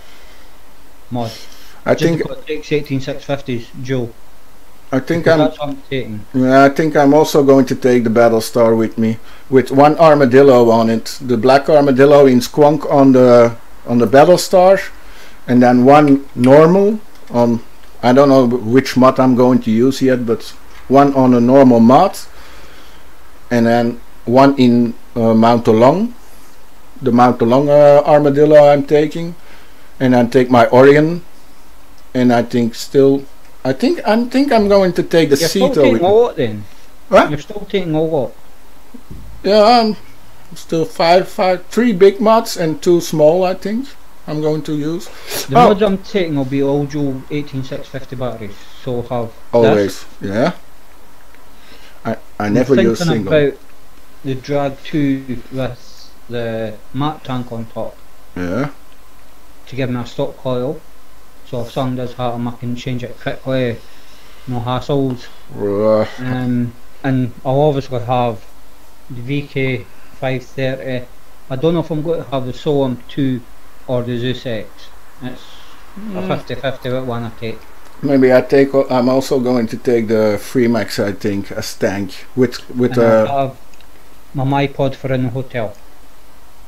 mod. I think it takes 18650s dual. I think that's what I'm taking. Yeah, I think I'm also going to take the Battlestar with me, with 1 Armadillo on it, the black Armadillo in Squonk on the Battlestar, and then 1 normal on, I don't know which mod I'm going to use yet, but 1 on a normal mod, and then 1 in Mount Long, the Mount Long Armadillo I'm taking, and then take my Orion, and I think I'm going to take the Ceto. You're still taking a lot then? What? You're still taking a lot? Yeah, I'm still 3 big mods and 2 small, I think I'm going to use. The mods I'm taking will be all dual 18650 batteries, so I'll have always this. Yeah, I never use single. About the Drag 2 with the mat tank on top. Yeah. To give me a stock coil, so if something does happen I can change it quickly, no hassles. And I'll obviously have the VK 530. I don't know if I'm going to have the Soam 2 or the Zeus X. It's a 50-50 what one I take. Maybe I'm also going to take the Freemax, I think, as tank with I have my iPod for in the hotel.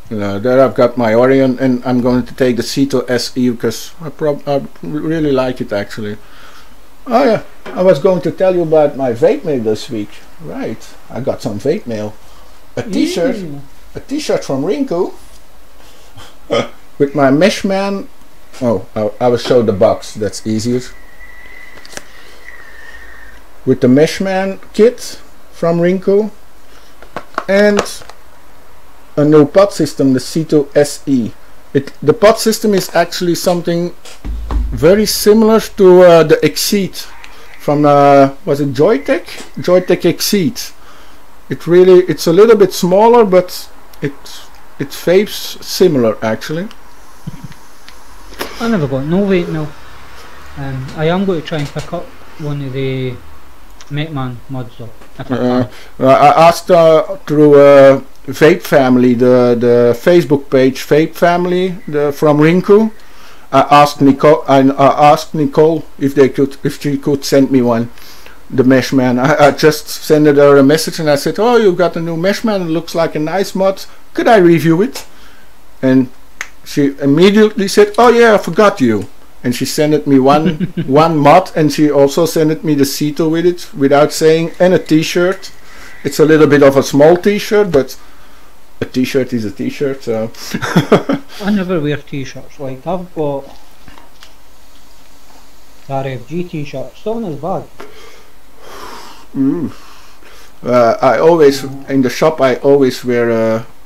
There I've got my Orion, and I'm going to take the Ceto SE because I really like it actually. Oh yeah, I was going to tell you about my vape mail this week. Right, I got some vape mail. A t-shirt from Rinku with my Meshman. Oh, I will show the box, that's easier. With the Meshman kit from Rinku and a new pod system, the Ceto SE. The pod system is actually something very similar to the Exceed from was it Joytech? Joytech Exceed. It's a little bit smaller, but it vapes similar actually. I never got no vape now. I am going to try and pick up one of the Makeman mods though. I asked through Vape Family, the Facebook page Vape Family from Rinku. I asked Nicole if she could send me one, the Meshman. I just sent her a message and I said, oh, you got a new Meshman, it looks like a nice mod, could I review it? And she immediately said, oh yeah, I forgot you. And she sent me one mod, and she also sent me the Ceto with it without saying, and a t-shirt. It's a little bit of a small t-shirt, but a t-shirt is a t-shirt, so. I never wear t-shirts. Like I've got RFG t-shirts still in his bag. I always in the shop I always wear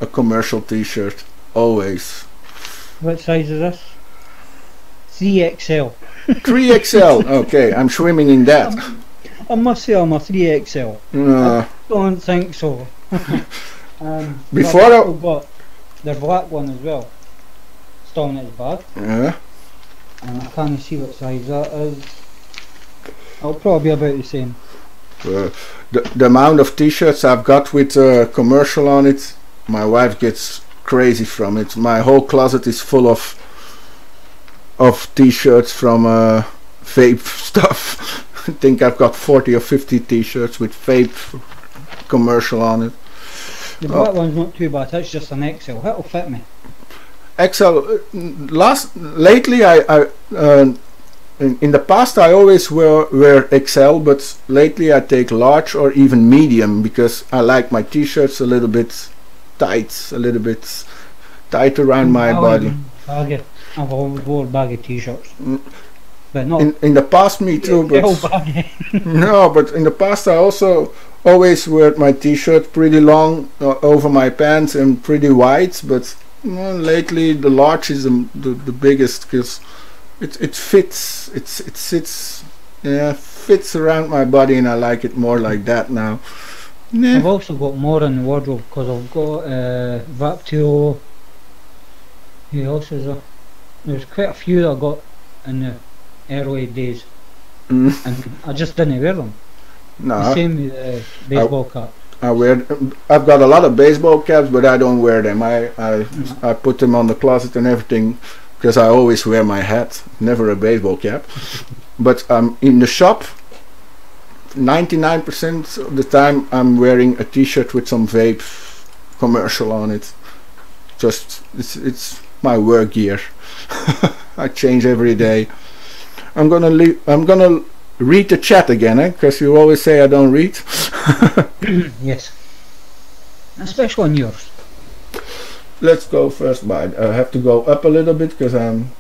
a commercial t-shirt, always. What size is this? 3XL. 3XL. Okay, I'm swimming in that. I must say I'm a 3XL. I don't think so. Before I got the black one as well, still in its bag. Yeah. And I can't see what size that is. It'll probably be about the same. The amount of t-shirts I've got with commercial on it, my wife gets crazy from it. My whole closet is full of t-shirts from vape stuff. I think I've got 40 or 50 t-shirts with vape commercial on it. The black one's not too bad, that's just an XL, that'll fit me. XL, lately in the past I always wear XL, but lately I take large or even medium because I like my t-shirts a little bit tight, a little bit tight around my body. I've always worn baggy t-shirts, but not in the past. Me too, but no. But in the past, I also always wear my t-shirt pretty long over my pants and pretty wide. But lately, the large is the biggest because it fits. It sits, fits around my body, and I like it more like that now. Yeah. I've also got more in the wardrobe because I've got Vaptio. Who else is there? There's quite a few that I got in the early days, and I just didn't wear them. No. The same with the baseball cap. I've got a lot of baseball caps, but I don't wear them. I put them on the closet and everything because I always wear my hat, never a baseball cap. But in the shop, 99% of the time I'm wearing a t-shirt with some vape commercial on it. Just it's my work gear. I change every day. I'm gonna read the chat again, because you always say I don't read. Yes, especially on yours. Let's go first by. I have to go up a little bit because I'm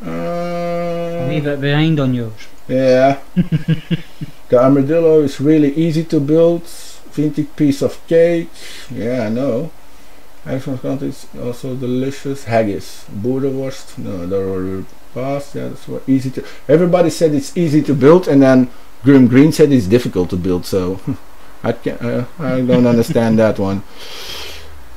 a bit behind on yours. Yeah. The armadillo is really easy to build. Vintage piece of cake. Yeah, I know. Haggis is also delicious. Haggis, boerewurst. No, they were past. Yeah, that's what easy to. Everybody said it's easy to build, and then Grim Green said it's difficult to build. So I don't understand that one.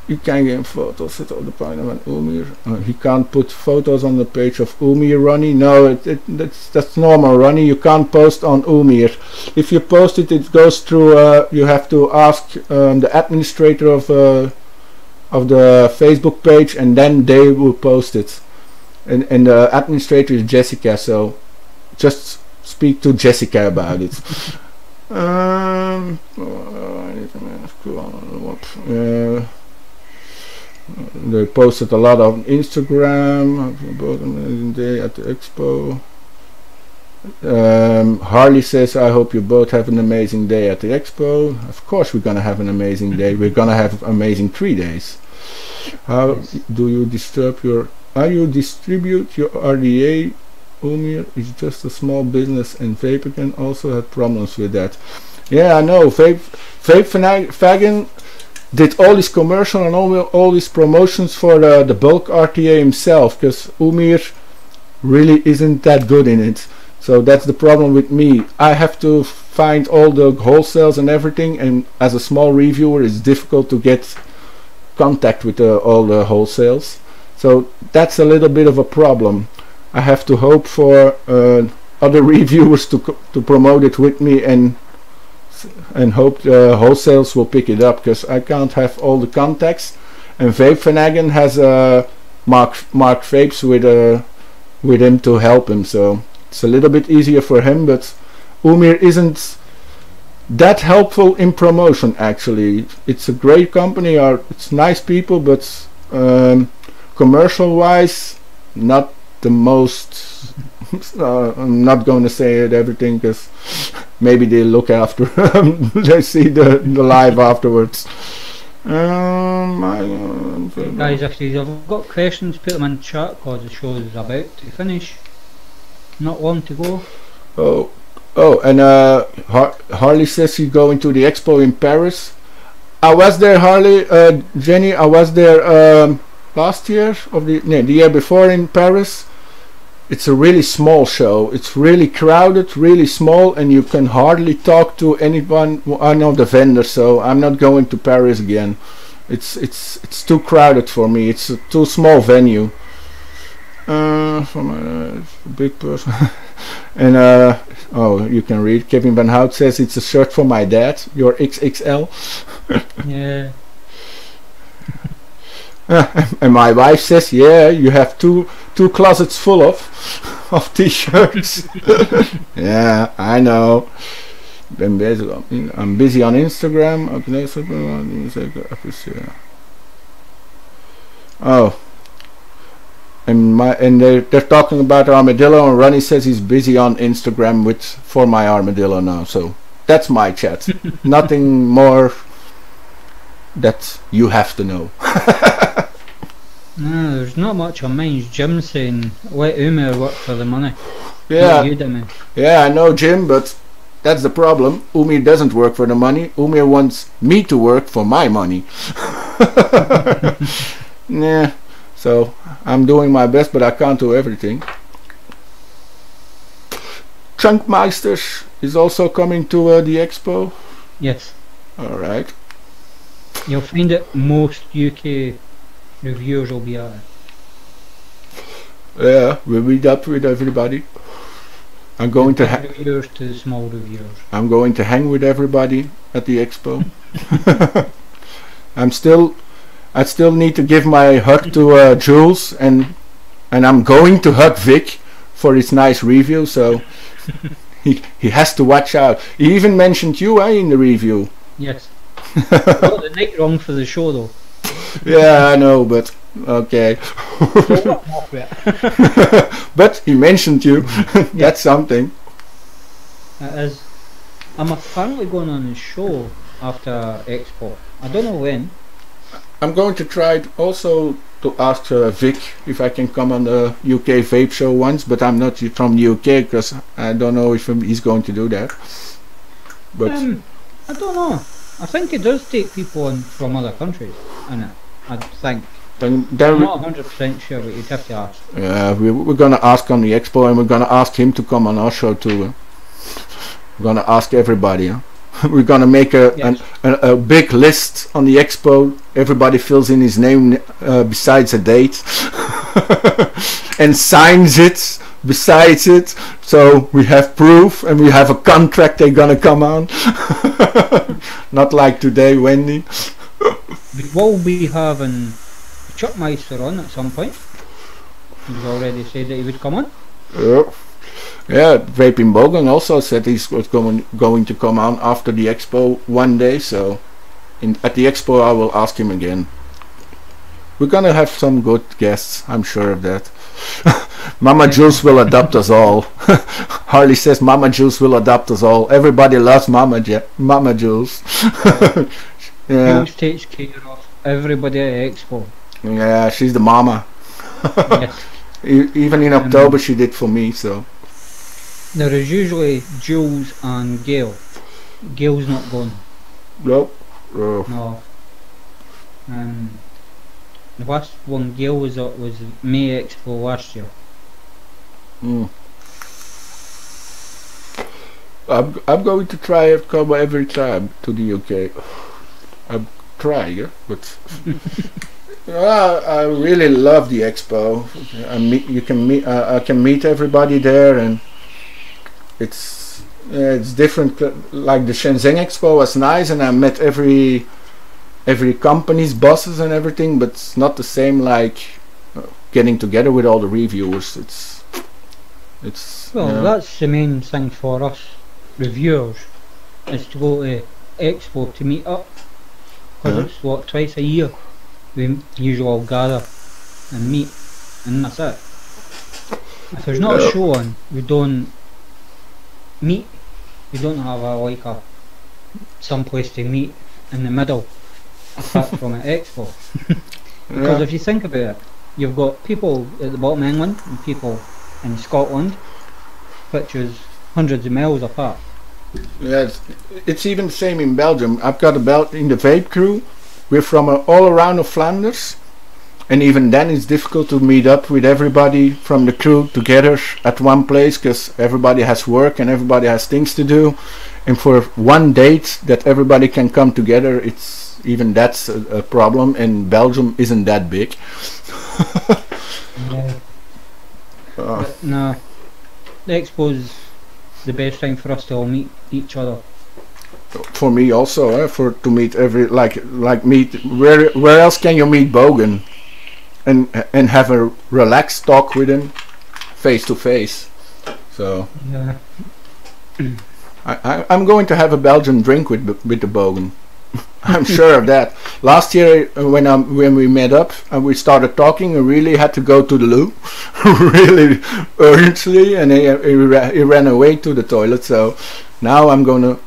You can get photos at all the point of Umir. He can't put photos on the page of Umir, Ronnie. No, that's normal, Ronnie. You can't post on Umir. If you post it, it goes through. You have to ask the administrator of the Facebook page, and then they will post it. And the administrator is Jessica, so just speak to Jessica about it. They posted a lot on Instagram. Both amazing day at the expo. Harley says, I hope you both have an amazing day at the expo. Of course we're gonna have an amazing day. We're gonna have amazing 3 days. How do you distribute your RDA? Umir is just a small business, and Vape can also have problems with that. Yeah, I know. Vape Fagin did all his commercial and all his promotions for the bulk RTA himself, because Umir really isn't that good in it. So that's the problem with me. I have to find all the wholesales and everything, and as a small reviewer it's difficult to get contact with all the wholesales. So that's a little bit of a problem. I have to hope for other reviewers to promote it with me, and hope the wholesales will pick it up, because I can't have all the contacts. And Vape Flanagan has Mark Vapes with him to help him, so it's a little bit easier for him. But Umir isn't that helpful in promotion. Actually, it's a great company, it's nice people, but commercial wise, not the most. I'm not going to say it everything, because maybe they look after they see the live afterwards. Guys, if you've got questions, put them in chat, because the show is about to finish. Not long to go. And Harley says she's going to the expo in Paris. I was there, Harley. Jenny, I was there last year, the year before, in Paris. It's a really small show. It's really crowded, really small, and you can hardly talk to anyone, one of the vendors. So I'm not going to Paris again. It's too crowded for me. It's a too small venue. From a big person. And oh, you can read. Kevin Van Hout says it's a shirt for my dad. Your XXL. Yeah. And my wife says, yeah, you have two closets full of t-shirts. Yeah, I know. I'm busy on Instagram. Oh, and they're talking about Armadillo, and Ronnie says he's busy on Instagram for my Armadillo now. So that's my chat. Nothing more that you have to know. No, there's not much on mine. Jim saying let Umir work for the money. Yeah, you, Dimi. Yeah, I know, Jim, but that's the problem. Umir doesn't work for the money. Umir wants me to work for my money. Yeah, so I'm doing my best, but I can't do everything. Chunkmeister is also coming to the expo. Yes. All right. You'll find that most UK reviewers will be at it. Yeah, we'll meet up with everybody. I'm going to reviewers to small reviewers. I'm going to hang with everybody at the expo. I still need to give my hug to Jules, and I'm going to hug Vic for his nice review. So he has to watch out. He even mentioned you in the review. Yes. Got the night wrong for the show though. Yeah, I know, but okay. But he mentioned you. That's something. It is. I'm apparently going on a show after Expo. I don't know when. I'm going to try also to ask Vic if I can come on the UK Vape Show once, but I'm not from the UK, because I don't know if he's going to do that. But I don't know. I think it does take people in from other countries, and I think. I'm not 100% sure, but you'd have to ask. Yeah, we're gonna ask on the expo, and we're gonna ask him to come on our show too. We're gonna ask everybody. Huh? We're gonna make Yes. a big list on the expo. Everybody fills in his name besides a date and signs it besides it. So we have proof and we have a contract they're gonna come on. Not like today, Wendy. We will be having Chuckmeister on at some point. He's already said that he would come on. Yeah, Vaping Bogan also said he's going to come on after the expo one day, so at the expo I will ask him again. We're gonna have some good guests, I'm sure of that. Mama Jules will adopt us all. Harley says Mama Jules will adopt us all. Everybody loves Mama Jules. Yeah. Jules takes care of everybody at expo. Yeah, she's the mama. Yes. Even in October she did for me, so. There is usually Jules and Gail. Gail's not going. Nope. No. The last one Gail was at was May Expo last year. I'm going to try to come every time to the UK. I'm trying, but I really love the expo. I can meet everybody there, and it's different. Like the Shenzhen Expo was nice, and I met every company's bosses and everything, but it's not the same like getting together with all the reviewers. It's Well, that's the main thing for us reviewers, is to go to expo to meet up, because it's what, twice a year we usually all gather and meet, and that's it. If there's not a show on, we don't meet. We don't have some place to meet in the middle apart from an expo. Because if you think about it, you've got people at the bottom of England and people in Scotland, which is hundreds of miles apart. Yeah, it's even the same in Belgium. I've got in the vape crew. We're from all around of Flanders, and even then it's difficult to meet up with everybody from the crew together at one place, because everybody has work and everybody has things to do, and for one date that everybody can come together, that's a problem, and Belgium isn't that big. But no, the expo is the best time for us to all meet each other. For me also, to meet meet where else can you meet Bogan and have a relaxed talk with him face to face? So yeah. I'm going to have a Belgian drink with the Bogan. I'm sure of that. Last year when we met up and we started talking, I really had to go to the loo really urgently, and he ran away to the toilet. So now I'm going to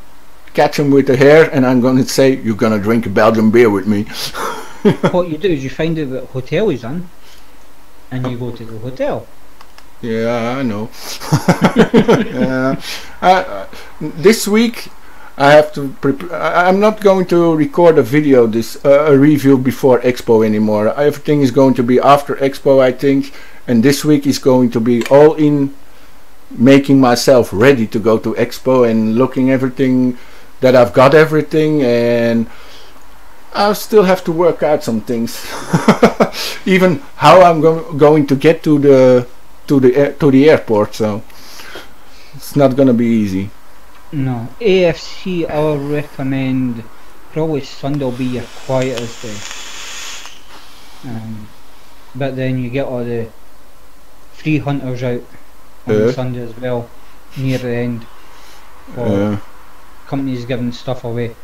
catch him with the hair, and I'm going to say, you're going to drink a Belgian beer with me. What you do is you find out what hotel he's in, and you go to the hotel. Yeah, I know. This week I have to I'm not going to record a video, a review before Expo anymore. Everything is going to be after Expo, I think, and this week is going to be all in making myself ready to go to Expo and looking everything that I've got everything, and I still have to work out some things. Even how I'm going to get to the airport, so it's not gonna be easy. No, AFC I will recommend probably Sunday will be your quietest day. But then you get all the free hunters out on Sunday as well, near the end, for companies giving stuff away.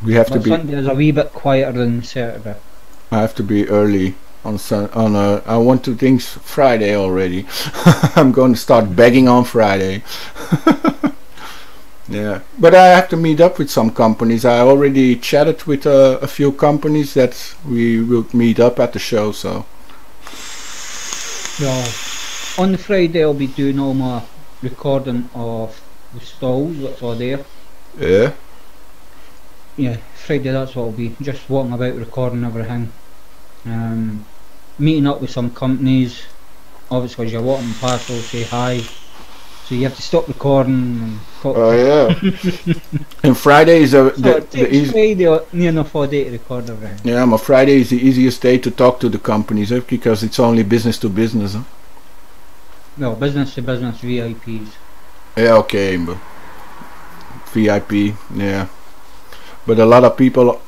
We have to be. Sunday is a wee bit quieter than Saturday. I have to be early on I want to think Friday already. I'm going to start begging on Friday. Yeah, but I have to meet up with some companies. I already chatted with a few companies that we will meet up at the show. So yeah, on the Friday I'll be doing all my recording of the stalls that's all there. Yeah, Friday that's what I'll be, just walking about recording everything. Meeting up with some companies, obviously as you're walking past they'll say hi, So you have to stop recording and talk. Oh yeah. And Friday is So it takes Friday near enough all day to record everything. yeah, my Friday is the easiest day to talk to the companies, because it's only business to business. Well, business to business VIPs. Yeah, okay, but VIP, yeah. But a lot of people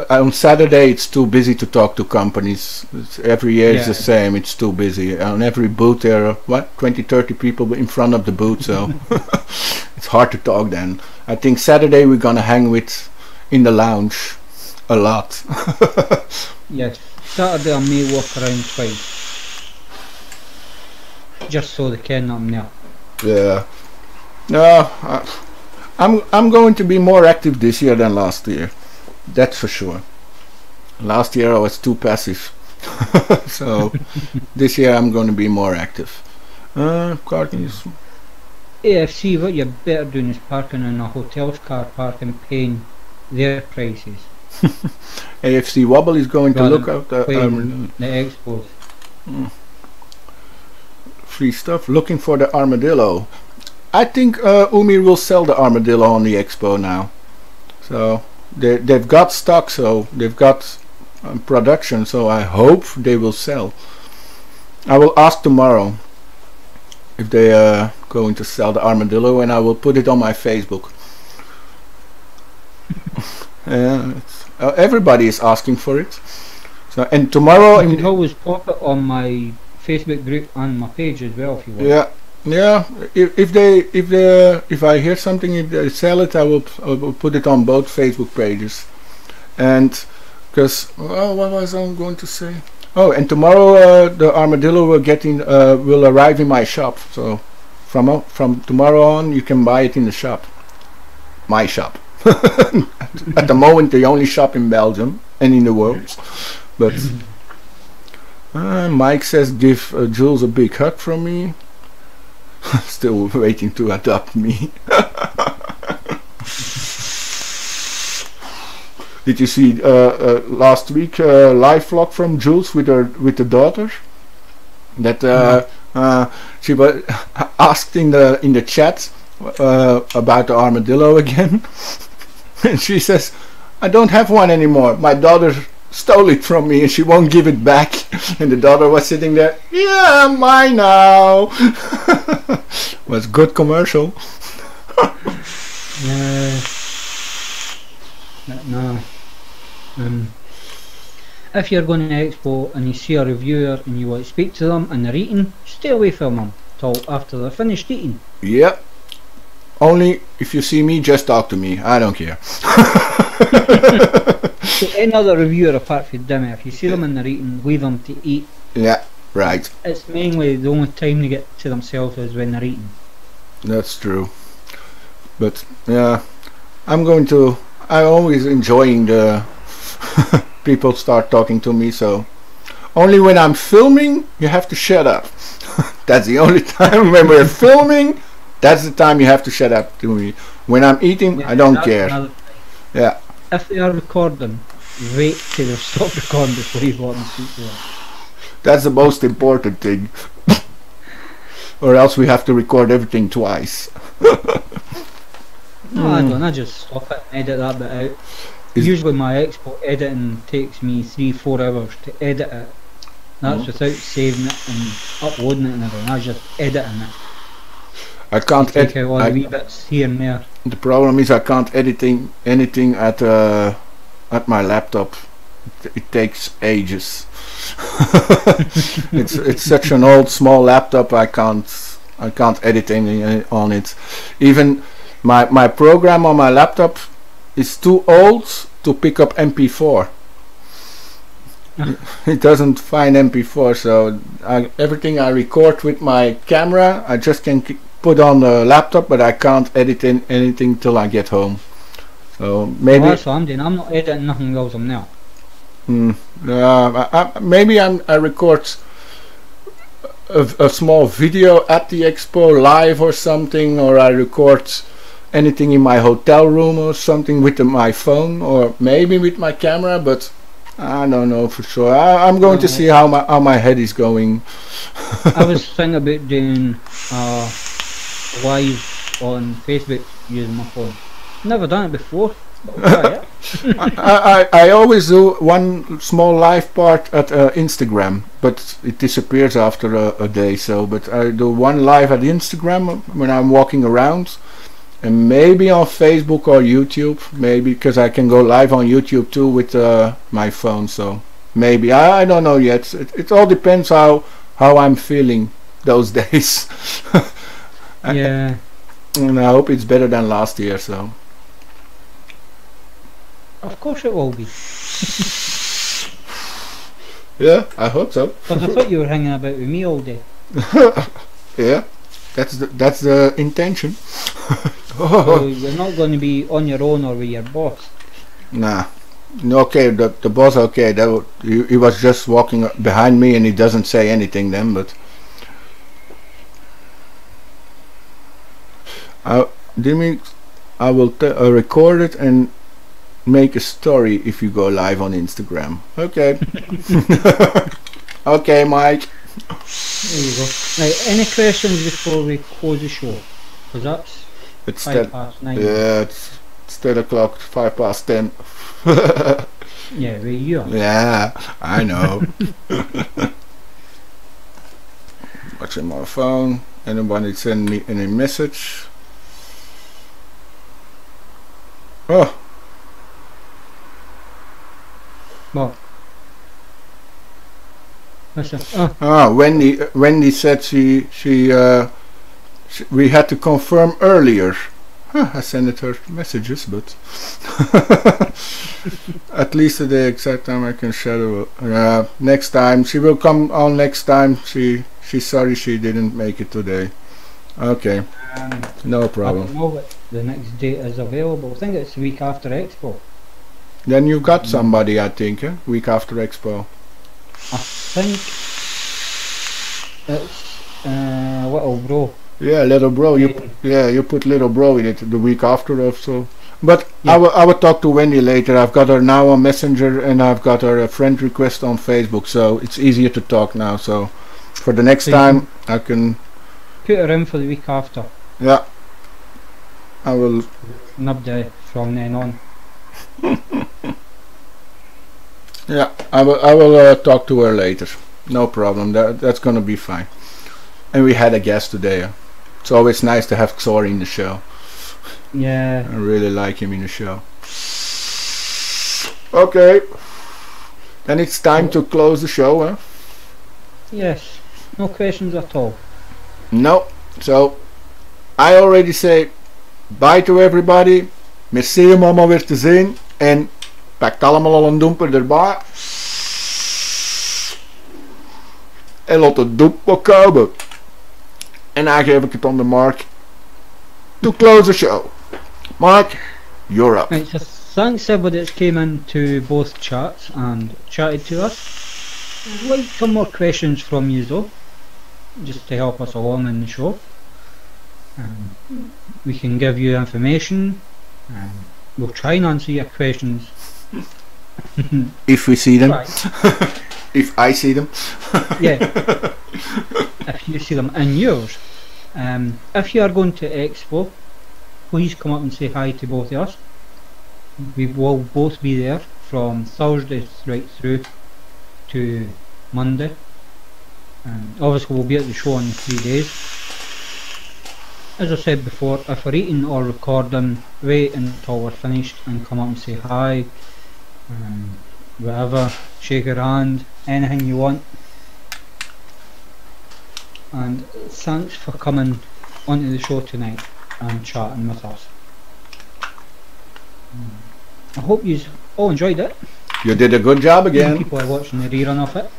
on Saturday it's too busy to talk to companies. Every year it's the same. It's too busy. On every booth there are 20-30 people in front of the booth, so it's hard to talk then. I think Saturday we're gonna hang with in the lounge a lot. Yes, Saturday I may walk around twice, just so they can I'm there. Yeah. No, I'm going to be more active this year than last year. That's for sure. Last year I was too passive. So this year I'm going to be more active. Cartons. AFC, what you're better doing is parking in a hotel's car park and paying their prices. AFC Wobble is going to look out the expos. Free stuff. Looking for the armadillo. I think Umir will sell the armadillo on the expo now. So they've got stock, so they've got production, so I hope they will sell. I will ask tomorrow if they are going to sell the armadillo, and I will put it on my Facebook. Yeah, everybody is asking for it. So, and tomorrow you can always pop it on my Facebook group and my page as well if you want. Yeah. Yeah, if I hear something, if they sell it, I will put it on both Facebook pages. And because what was I going to say? Oh, and tomorrow the armadillo will arrive in my shop. So from tomorrow on, you can buy it in the shop. My shop. At the moment, the only shop in Belgium and in the world. But Mike says, give Jules a big hug from me. Still waiting to adopt me. Did you see last week live vlog from Jules with the daughter? That she was asked in the chat about the armadillo again, and she says, "I don't have one anymore. My daughter stole it from me and she won't give it back." And the daughter was sitting there, "Yeah, mine now." Was good commercial. No. If you're going to Expo and you see a reviewer and you want to speak to them and they're eating, stay away from them till after they're finished eating. Yeah. Only if you see me, just talk to me. I don't care. So any other reviewer apart from Dimi, if you see them and they're eating, leave them to eat. Yeah, right. It's mainly the only time they get to themselves is when they're eating. That's true. But yeah, I'm always enjoying the people start talking to me, so only when I'm filming you have to shut up. That's the only time. When we're filming, that's the time you have to shut up to me. When I'm eating, I don't care. Yeah. If they are recording, wait till they stop recording before you go on and speak to them. That's the most important thing. Or else we have to record everything twice. No, I don't. I just stop it and edit that bit out. Usually my expo editing takes me 3-4 hours to edit it. That's without saving it and uploading it and everything. I was just editing it. I can't take out all the wee bits here and there. The problem is I can't edit anything at my laptop. It takes ages. It's such an old small laptop. I can't edit anything on it. Even my program on my laptop is too old to pick up MP4. It doesn't find MP4, so everything I record with my camera I just can put on the laptop, but I can't edit anything till I get home. So maybe well, that's what I'm doing. I'm not editing nothing else on now. Maybe I record a small video at the expo live or something, or I record anything in my hotel room or something with my phone, or maybe with my camera, but I don't know for sure. I'm going to see how my head is going. I was thinking about doing live on Facebook using my phone. Never done it before, but I'll try it. I always do one small live part at Instagram, but it disappears after a day. So, but I do one live at Instagram when I'm walking around, and maybe on Facebook or YouTube, maybe because I can go live on YouTube too with my phone. So maybe I don't know yet. It all depends how I'm feeling those days. Yeah. And I hope it's better than last year. So. Of course it will be. Yeah, I hope so. Because I thought you were hanging about with me all day. Yeah, that's the intention. So you're not going to be on your own or with your boss. Nah. Okay, the boss, okay, he was just walking behind me and he doesn't say anything then, but Dimi, I will record it and make a story if you go live on Instagram. Okay. Okay, Mike. There you go. Right, any questions before we close the show? Because that's 9:05. Yeah, it's 10 o'clock, 10:05. Yeah, where you are. Yeah, I know. Watching my phone. Anybody send me any message? Oh. What? Listen. Wendy said we had to confirm earlier. I sent her messages, but at least at the exact time I can shadow. Next time she will come on. Next time she's sorry she didn't make it today. Okay, no problem. I don't know what the next date is available. I think it's the week after Expo. Then you've got somebody, I think, week after Expo. I think it's Little Bro. Yeah, Little Bro. You put Little Bro in it the week after or so. But yeah. I will talk to Wendy later. I've got her now on Messenger and I've got her a friend request on Facebook, so it's easier to talk now. So for the next time I can put her in for the week after. Yeah, I will. Nub day from then on. Yeah, I will talk to her later. No problem. That's gonna be fine. And we had a guest today. It's always nice to have Xor in the show. Yeah. I really like him in the show. Okay. Then it's time to close the show, huh? Yes. No questions at all. No. So I already say bye to everybody. Merci om allemaal weer te zien. En pakt allemaal al een domper erbij. En laat het domper komen. En dan geef ik het aan de Mark. To close the show. Mark, you're up. Right, so thanks everybody that's came into both chats and chatted to us. I'd like some more questions from you though, just to help us along in the show. We can give you information. We'll try and answer your questions. If we see them. Right. If I see them. Yeah. If you see them and yours. If you are going to Expo, please come up and say hi to both of us. We will both be there from Thursday right through to Monday. Obviously we'll be at the show in 3 days. As I said before, if we're eating or recording, wait until we're finished and come up and say hi. Whatever, shake your hand, anything you want. And thanks for coming onto the show tonight and chatting with us. I hope you all enjoyed it. You did a good job again. People are watching the rerun of it.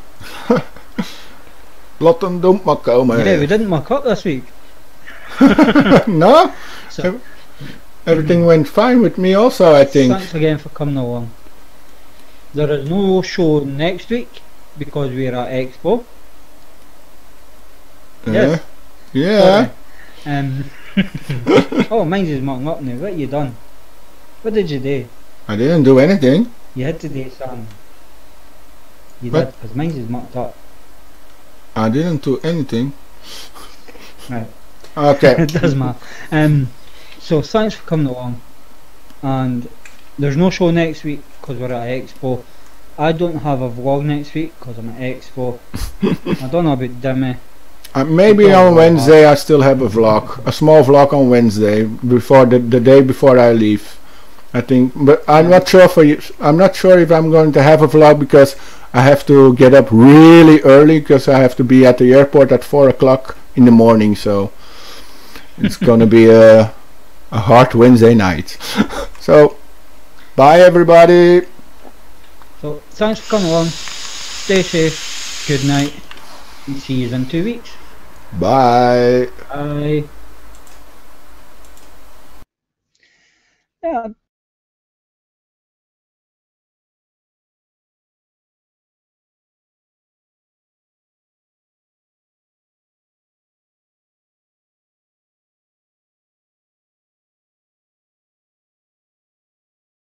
Laat hem domp maar komen. Yeah, we didn't muck up this week. No? So, Everything went fine with me also, I think. thanks again for coming along. There is no show next week because we're at Expo. Yes. Yeah. Oh, mine's is mucking up now. What you done? What did you do? I didn't do anything. You had to do something. You What? did, because mine's is mucked up. I didn't do anything. Right. Okay. It does matter. So thanks for coming along. And there's no show next week because we're at Expo. I don't have a vlog next week because I'm at Expo. I don't know about Dimi. Maybe on Wednesday I still have a vlog, a small vlog on Wednesday before the day before I leave, I think. But I'm not sure for you. I'm not sure if I'm going to have a vlog because I have to get up really early because I have to be at the airport at 4 o'clock in the morning. So it's gonna be a hard Wednesday night. So bye everybody. So thanks for coming along. Stay safe. Good night. And see you in 2 weeks. Bye. Bye. Yeah.